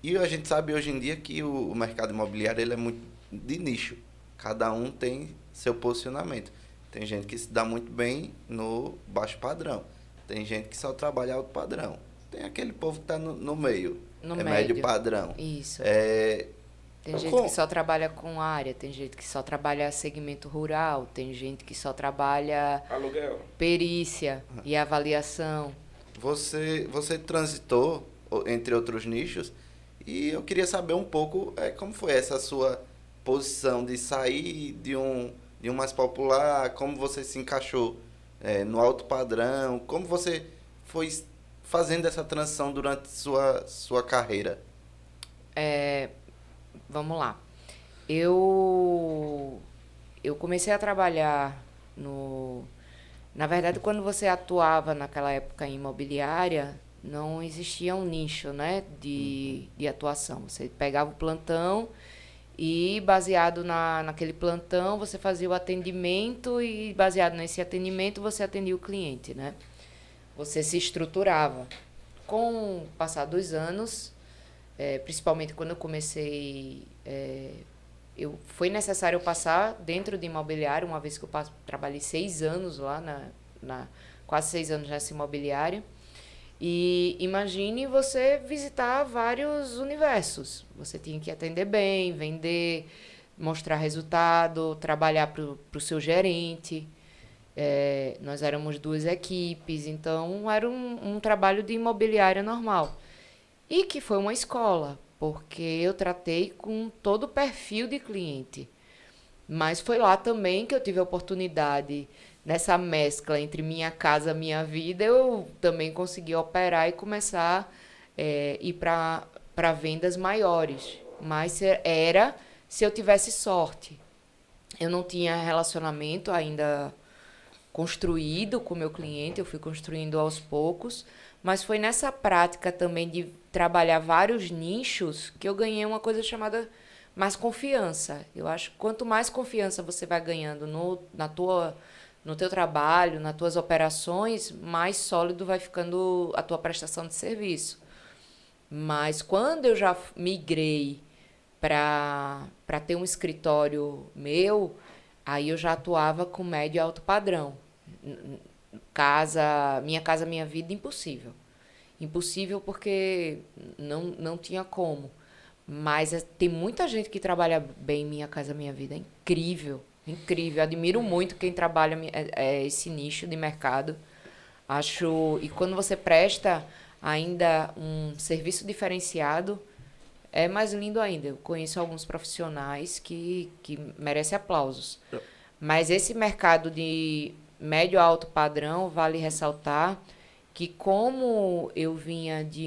E a gente sabe hoje em dia que o mercado imobiliário ele é muito de nicho. Cada um tem seu posicionamento. Tem gente que se dá muito bem no baixo padrão. Tem gente que só trabalha alto padrão. Tem aquele povo que está no meio. Médio padrão.
Isso. Tem gente que só trabalha com área, tem gente que só trabalha segmento rural, tem gente que só trabalha
aluguel,
perícia e avaliação.
Você transitou entre outros nichos e eu queria saber um pouco como foi essa sua posição de sair de um mais popular, como você se encaixou no alto padrão, como você foi fazendo essa transição durante sua carreira.
Vamos lá. Eu comecei a trabalhar na verdade, quando você atuava naquela época em imobiliária, não existia um nicho, né, de atuação. Você pegava o plantão e, baseado naquele plantão, você fazia o atendimento e, baseado nesse atendimento, você atendia o cliente, né? Você se estruturava. Com o passar dos anos, principalmente quando eu comecei, foi necessário eu passar dentro de imobiliário, uma vez que eu trabalhei 6 anos lá, quase 6 anos nessa imobiliária. E imagine você visitar vários universos. Você tinha que atender bem, vender, mostrar resultado, trabalhar para o seu gerente. Nós éramos 2 equipes, então era um trabalho de imobiliária normal. E que foi uma escola, porque eu tratei com todo o perfil de cliente. Mas foi lá também que eu tive a oportunidade, nessa mescla entre minha casa, minha vida, eu também consegui operar e começar ir para vendas maiores. Mas era se eu tivesse sorte. Eu não tinha relacionamento ainda construído com o meu cliente, eu fui construindo aos poucos, mas foi nessa prática também de trabalhar vários nichos que eu ganhei uma coisa chamada mais confiança. Eu acho que quanto mais confiança você vai ganhando no teu trabalho, nas tuas operações, mais sólido vai ficando a tua prestação de serviço. Mas quando eu já migrei para ter um escritório meu, aí eu já atuava com médio e alto padrão. Minha casa, minha vida, impossível. Impossível porque não tinha como. Mas tem muita gente que trabalha bem Minha Casa Minha Vida. É incrível, incrível. Admiro muito quem trabalha esse nicho de mercado. E quando você presta ainda um serviço diferenciado, é mais lindo ainda. Eu conheço alguns profissionais que merecem aplausos. Mas esse mercado de médio a alto padrão, vale ressaltar que como eu vinha de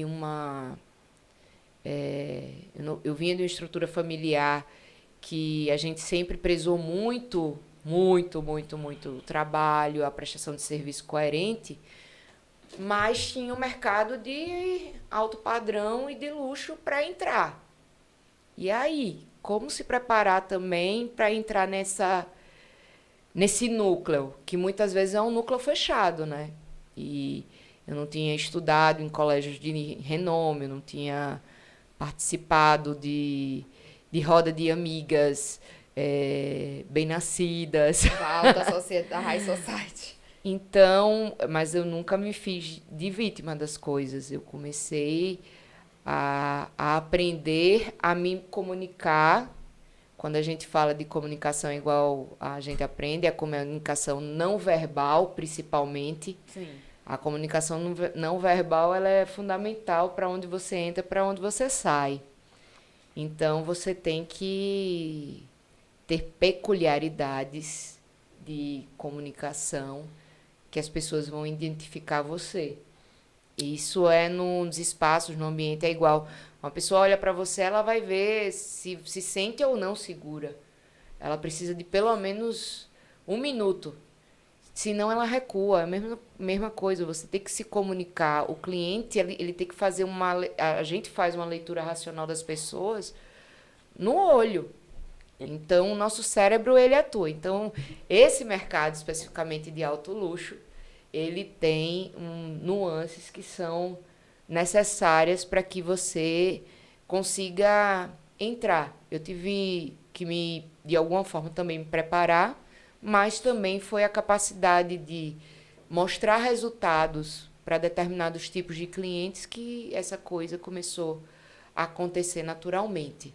eu vinha de uma estrutura familiar que a gente sempre prezou muito, muito, muito, muito o trabalho, a prestação de serviço coerente, mas tinha um mercado de alto padrão e de luxo para entrar. E aí, como se preparar também para entrar nesse núcleo, que muitas vezes é um núcleo fechado, né? E eu não tinha estudado em colégios de renome, eu não tinha participado de roda de amigas bem-nascidas.
Da alta sociedade, da high society.
Então, mas eu nunca me fiz de vítima das coisas. Eu comecei a aprender a me comunicar. Quando a gente fala de comunicação igual a gente aprende, a comunicação não verbal, principalmente.
Sim.
A comunicação não verbal ela é fundamental para onde você entra, para onde você sai. Então, você tem que ter peculiaridades de comunicação que as pessoas vão identificar você. Isso nos espaços, no ambiente, é igual. Uma pessoa olha para você, ela vai ver se sente ou não segura. Ela precisa de pelo menos 1 minuto. Senão ela recua. É a mesma coisa. Você tem que se comunicar. O cliente, ele tem que fazer a gente faz uma leitura racional das pessoas no olho. Então, o nosso cérebro, ele atua. Então, esse mercado, especificamente de alto luxo, ele tem nuances que são necessárias para que você consiga entrar. Eu tive que de alguma forma, também me preparar, mas também foi a capacidade de mostrar resultados para determinados tipos de clientes que essa coisa começou a acontecer naturalmente.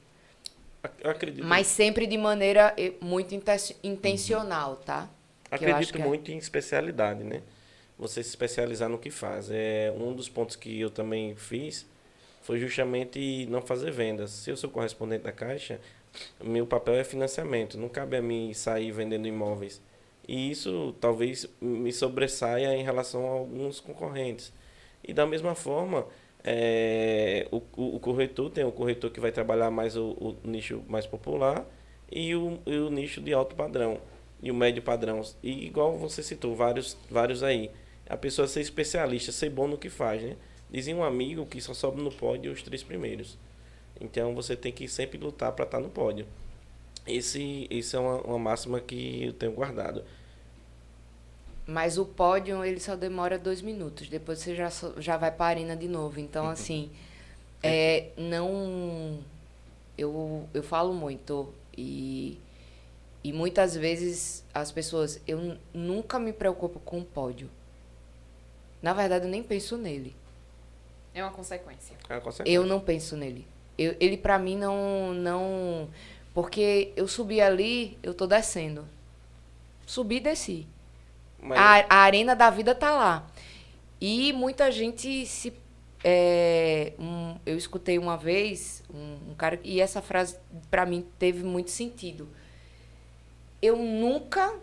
Acredito.
Mas sempre de maneira muito intencional, tá?
Acredito muito em especialidade, né? Você se especializar no que faz. Um dos pontos que eu também fiz foi justamente não fazer vendas. Se eu sou correspondente da Caixa, meu papel é financiamento. Não cabe a mim sair vendendo imóveis. E isso talvez me sobressaia em relação a alguns concorrentes. E da mesma forma, o corretor tem o corretor que vai trabalhar mais o nicho mais popular e o nicho de alto padrão e o médio padrão. E igual você citou, vários aí. A pessoa ser especialista, ser bom no que faz, né? Dizia um amigo que só sobe no pódio os 3 primeiros. Então você tem que sempre lutar para estar no pódio. Esse é uma máxima que eu tenho guardado.
Mas o pódio, ele só demora 2 minutos. Depois você já vai para a arena de novo. Então, assim, eu falo muito. E muitas vezes as pessoas... Eu nunca me preocupo com o pódio. Na verdade, eu nem penso nele.
É uma consequência.
Eu não penso nele. Ele, para mim, não... Porque eu subi ali, eu tô descendo. Subi e desci.
Mas
A arena da vida tá lá. E muita gente eu escutei uma vez um cara, e essa frase para mim teve muito sentido. Eu nunca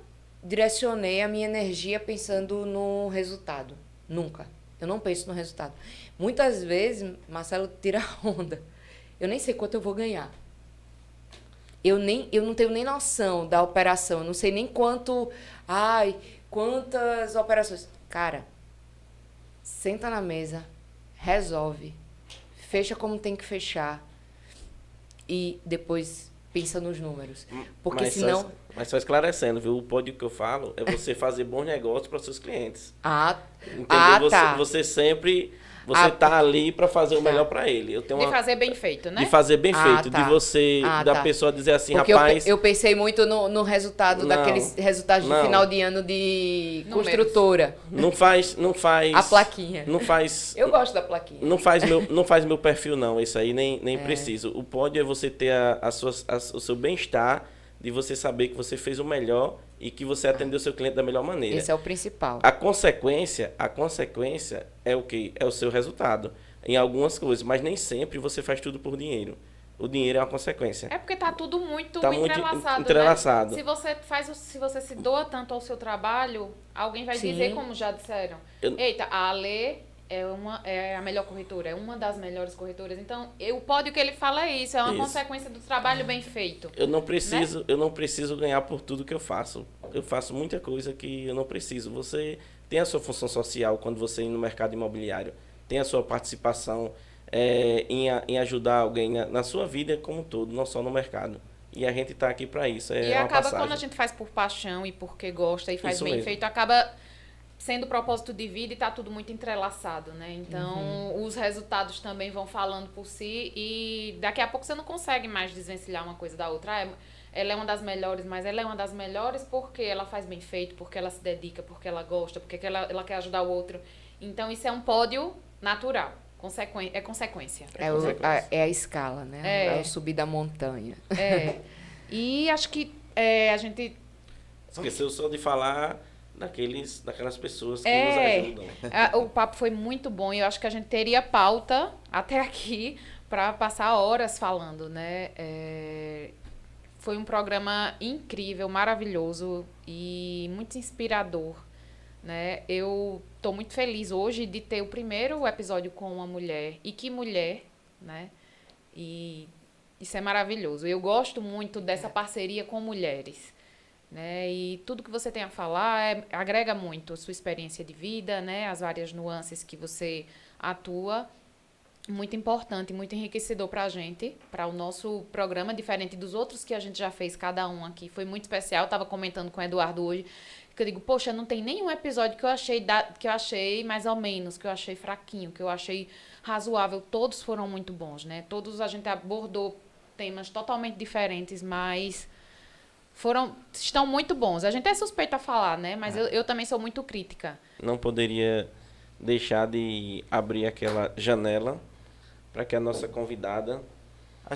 direcionei a minha energia pensando no resultado. Nunca. Eu não penso no resultado. Muitas vezes, Marcelo tira a onda. Eu nem sei quanto eu vou ganhar. Eu não tenho nem noção da operação. Eu não sei nem quantas operações. Cara, senta na mesa, resolve, fecha como tem que fechar e depois pensa nos números. Porque senão...
Mas só esclarecendo, viu? O pódio que eu falo é você fazer bons negócios para seus clientes. Entendeu?
Tá.
Você sempre... Você tá ali para fazer o melhor para ele. Eu tenho
De fazer bem feito, né?
De fazer bem feito.
Tá.
De você... da pessoa dizer assim,
porque
rapaz...
eu pensei muito no resultado daqueles resultados de final de ano de construtora.
Não faz...
A plaquinha.
Não faz...
Eu gosto da plaquinha.
Não faz meu perfil, não. Isso aí nem preciso. O pódio é você ter o seu bem-estar, de você saber que você fez o melhor e que você atendeu o seu cliente da melhor maneira.
Esse é o principal.
A consequência é o quê? É o seu resultado. Em algumas coisas, mas nem sempre você faz tudo por dinheiro. O dinheiro é uma consequência.
É porque tá tudo muito
Tá muito
entrelaçado,
entrelaçado.
né? Se você se doa tanto ao seu trabalho, alguém vai
Sim.
dizer, como já disseram. Eita, a Ale é a melhor corretora, é uma das melhores corretoras. Então, o pódio que ele fala é isso, é uma consequência do trabalho bem feito.
Eu não preciso ganhar por tudo que eu faço. Eu faço muita coisa que eu não preciso. Você tem a sua função social quando você ir no mercado imobiliário. Tem a sua participação em ajudar alguém na sua vida como um todo, não só no mercado. E a gente está aqui para isso.
E acaba quando a gente faz por paixão e porque gosta e faz
Isso
bem
mesmo.
feito, acaba sendo propósito de vida e tá tudo muito entrelaçado, né? Então, os resultados também vão falando por si e daqui a pouco você não consegue mais desvencilhar uma coisa da outra. Ela é uma das melhores, mas ela é uma das melhores porque ela faz bem feito, porque ela se dedica, porque ela gosta, porque ela quer ajudar o outro. Então, isso é um pódio natural. É consequência.
É a escala, né? É o subir da montanha.
E acho que a gente...
Esqueceu só de falar daquelas pessoas que nos ajudam.
O papo foi muito bom e eu acho que a gente teria pauta até aqui para passar horas falando, né? Foi um programa incrível, maravilhoso e muito inspirador, né? Eu estou muito feliz hoje de ter o primeiro episódio com uma mulher. E que mulher, né? E isso é maravilhoso. Eu gosto muito dessa parceria com mulheres, né? E tudo que você tem a falar agrega muito a sua experiência de vida, né? As várias nuances que você atua. Muito importante, muito enriquecedor para a gente, para o nosso programa, diferente dos outros que a gente já fez, cada um aqui. Foi muito especial. Eu estava comentando com o Eduardo hoje, que eu digo, poxa, não tem nenhum episódio que eu achei mais ou menos, que eu achei fraquinho, que eu achei razoável. Todos foram muito bons, né? Todos a gente abordou temas totalmente diferentes, mas estão muito bons. A gente é suspeito a falar, né? Mas eu também sou muito crítica.
Não poderia deixar de abrir aquela janela para que a nossa convidada...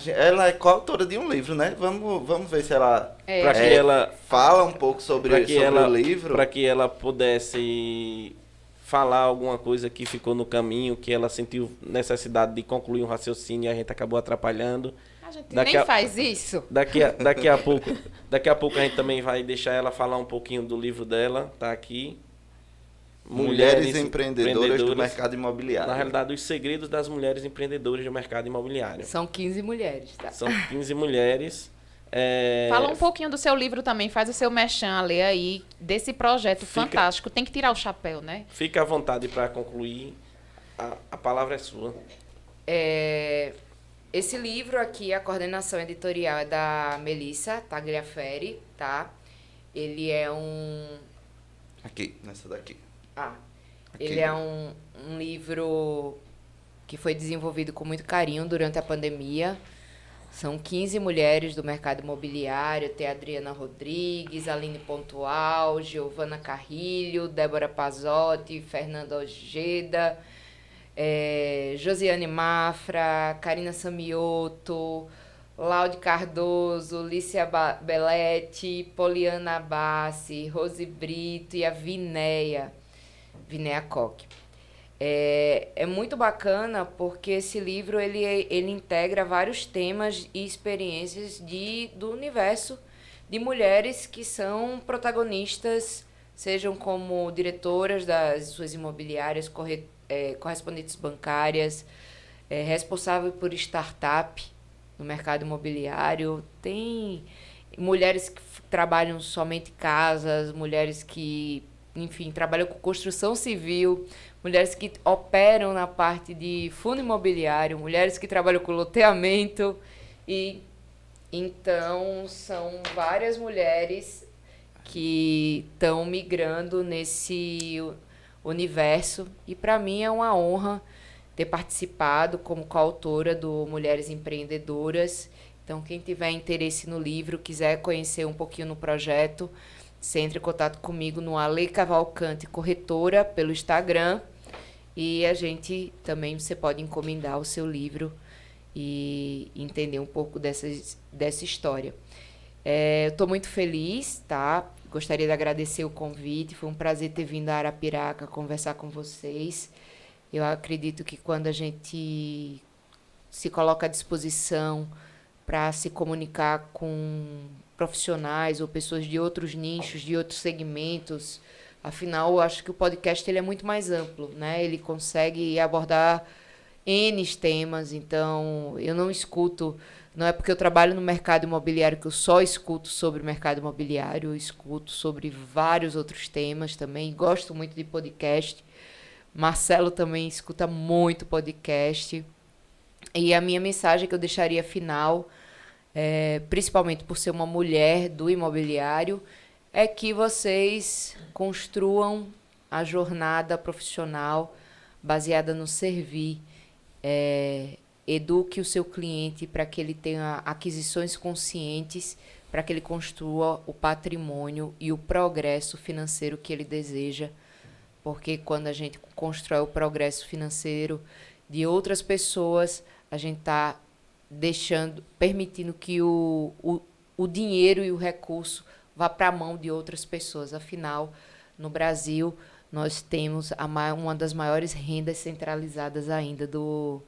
Ela é coautora de um livro, né? Vamos ver se ela,
Para que ela
fala um pouco sobre o livro.
Para que ela pudesse falar alguma coisa que ficou no caminho, que ela sentiu necessidade de concluir um raciocínio e a gente acabou atrapalhando.
A gente nem faz isso.
Daqui a pouco a gente também vai deixar ela falar um pouquinho do livro dela, tá aqui.
Mulheres empreendedoras do mercado imobiliário.
Na realidade, os segredos das mulheres empreendedoras do mercado imobiliário.
São 15 mulheres, tá?
São 15 mulheres.
Fala um pouquinho do seu livro também, faz o seu merchan, lê aí, desse projeto fantástico. Tem que tirar o chapéu, né?
Fica à vontade para concluir. A palavra é sua.
Esse livro aqui, a coordenação editorial é da Melissa Tagliaferri, tá? Ele é
Aqui, nessa daqui.
Ele é um livro que foi desenvolvido com muito carinho durante a pandemia. São 15 mulheres do mercado imobiliário. Tem a Adriana Rodrigues, Aline Pontual, Giovana Carrilho, Débora Pazotti, Fernanda Ojeda, Josiane Mafra, Karina Samioto, Laude Cardoso, Lícia Belletti, Poliana Bassi, Rose Brito e a Vinéia Koch. É muito bacana porque esse livro ele integra vários temas e experiências do universo de mulheres que são protagonistas, sejam como diretoras das suas imobiliárias, correspondentes bancárias, responsável por startup no mercado imobiliário. Tem mulheres que trabalham somente em casas, mulheres que, enfim, trabalham com construção civil, mulheres que operam na parte de fundo imobiliário, mulheres que trabalham com loteamento. E então são várias mulheres que estão migrando nesse universo. E para mim é uma honra ter participado como coautora do Mulheres Empreendedoras. Então, quem tiver interesse no livro, quiser conhecer um pouquinho no projeto, você entre em contato comigo no Ale Cavalcante Corretora, pelo Instagram. E a gente também, você pode encomendar o seu livro e entender um pouco dessa história. Eu estou muito feliz, tá? Gostaria de agradecer o convite. Foi um prazer ter vindo a Arapiraca conversar com vocês. Eu acredito que quando a gente se coloca à disposição para se comunicar com profissionais ou pessoas de outros nichos, de outros segmentos, afinal, eu acho que o podcast ele é muito mais amplo, né? Ele consegue abordar N temas, então eu não escuto, não é porque eu trabalho no mercado imobiliário que eu só escuto sobre o mercado imobiliário, eu escuto sobre vários outros temas também, gosto muito de podcast. Marcelo também escuta muito podcast. E a minha mensagem que eu deixaria final, principalmente por ser uma mulher do imobiliário, é que vocês construam a jornada profissional baseada no servir. Eduque o seu cliente para que ele tenha aquisições conscientes, para que ele construa o patrimônio e o progresso financeiro que ele deseja. Porque quando a gente constrói o progresso financeiro de outras pessoas, a gente está permitindo que o dinheiro e o recurso vá para a mão de outras pessoas. Afinal, no Brasil, nós temos uma das maiores rendas centralizadas ainda do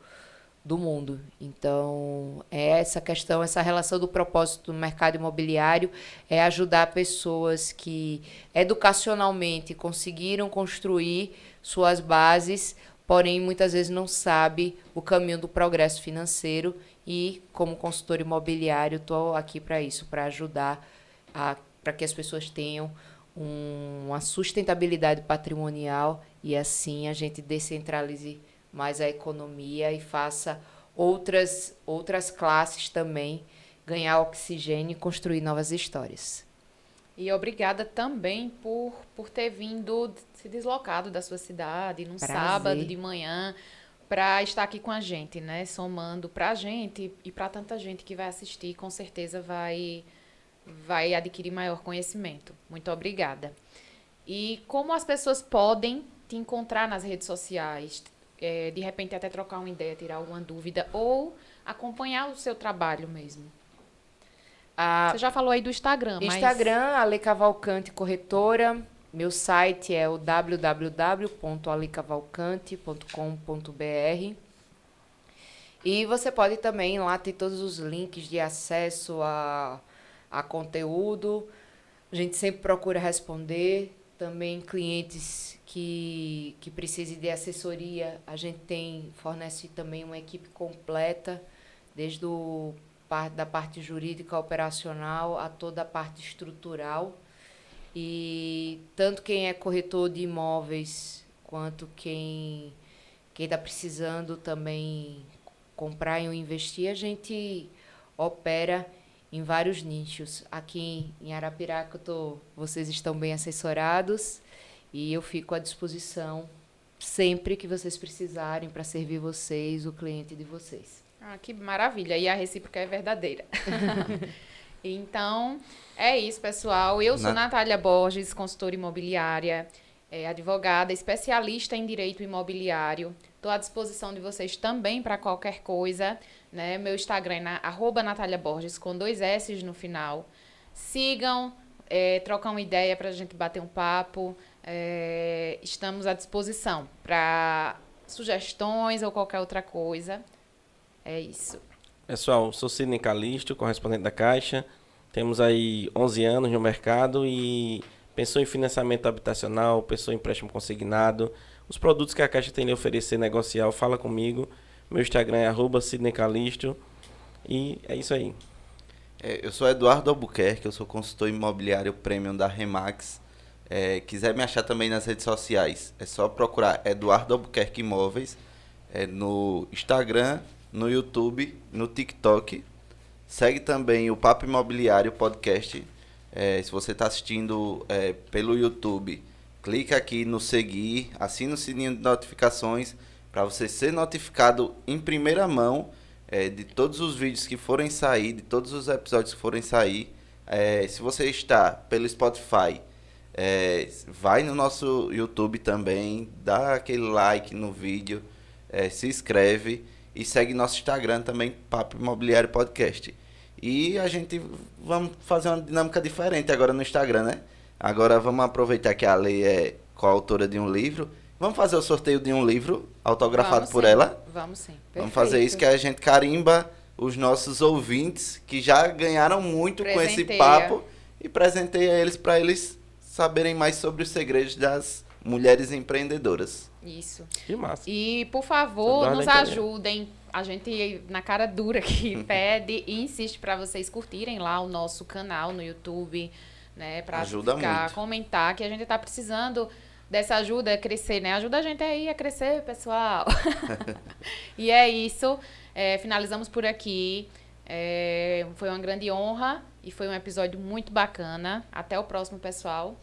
mundo. Então, essa questão, essa relação do propósito do mercado imobiliário é ajudar pessoas que educacionalmente conseguiram construir suas bases, porém muitas vezes não sabe o caminho do progresso financeiro, e como consultor imobiliário estou aqui para isso, para ajudar para que as pessoas tenham uma sustentabilidade patrimonial e assim a gente descentralize mais a economia e faça outras classes também ganhar oxigênio e construir novas histórias.
E obrigada também por ter vindo, se deslocado da sua cidade num sábado de manhã para estar aqui com a gente, né? Somando para a gente e para tanta gente que vai assistir, com certeza vai adquirir maior conhecimento. Muito obrigada. E como as pessoas podem te encontrar nas redes sociais? De repente até trocar uma ideia, tirar alguma dúvida ou acompanhar o seu trabalho mesmo. Você já falou aí do Instagram.
Instagram, Ale Cavalcante Corretora. Meu site é o www.alecavalcante.com.br. E você pode também lá ter todos os links de acesso a conteúdo. A gente sempre procura responder. Também clientes que precisem de assessoria, a gente fornece também uma equipe completa, desde da parte jurídica operacional a toda a parte estrutural. E tanto quem é corretor de imóveis, quanto quem está precisando também comprar ou investir, a gente opera em vários nichos. Aqui em Arapiraca, vocês estão bem assessorados e eu fico à disposição sempre que vocês precisarem para servir vocês, o cliente de vocês.
Que maravilha! E a recíproca é verdadeira. Então, é isso, pessoal. Eu sou Natália Borges, consultora imobiliária, advogada, especialista em direito imobiliário. Estou à disposição de vocês também para qualquer coisa, né? Meu Instagram é @NataliaBorges, com 2 S no final. Sigam, trocar uma ideia para a gente bater um papo. Estamos à disposição para sugestões ou qualquer outra coisa. É isso.
Pessoal, sou Sidney Calisto, correspondente da Caixa. Temos aí 11 anos no mercado e pensou em financiamento habitacional, pensou em empréstimo consignado. Os produtos que a Caixa tem a oferecer negocial, fala comigo. Meu Instagram é @Sidney Calisto. E é isso aí.
Eu sou Eduardo Albuquerque, eu sou consultor imobiliário premium da Remax. Quiser me achar também nas redes sociais, é só procurar Eduardo Albuquerque Imóveis no Instagram, no YouTube, no TikTok. Segue também o Papo Imobiliário Podcast. Se você está assistindo pelo YouTube, clica aqui no seguir, assina o sininho de notificações para você ser notificado em primeira mão de todos os vídeos que forem sair, de todos os episódios que forem sair. Se você está pelo Spotify, vai no nosso YouTube também, dá aquele like no vídeo, se inscreve e segue nosso Instagram também, Papo Imobiliário Podcast. E a gente vamos fazer uma dinâmica diferente agora no Instagram, né? Agora vamos aproveitar que a Lei é coautora de um livro. Vamos fazer o sorteio de um livro autografado por ela?
Vamos sim. Perfeito.
Vamos fazer isso, que a gente carimba os nossos ouvintes que já ganharam muito com esse papo e presenteia eles para eles saberem mais sobre os segredos das mulheres empreendedoras.
Isso.
Que massa.
E, por favor, nos ajudem. A gente, na cara dura aqui, pede e insiste para vocês curtirem lá o nosso canal no YouTube, né? Para comentar, que a gente tá precisando dessa ajuda a crescer, né? Ajuda a gente aí a crescer, pessoal. E é isso. Finalizamos por aqui. Foi uma grande honra e foi um episódio muito bacana. Até o próximo, pessoal.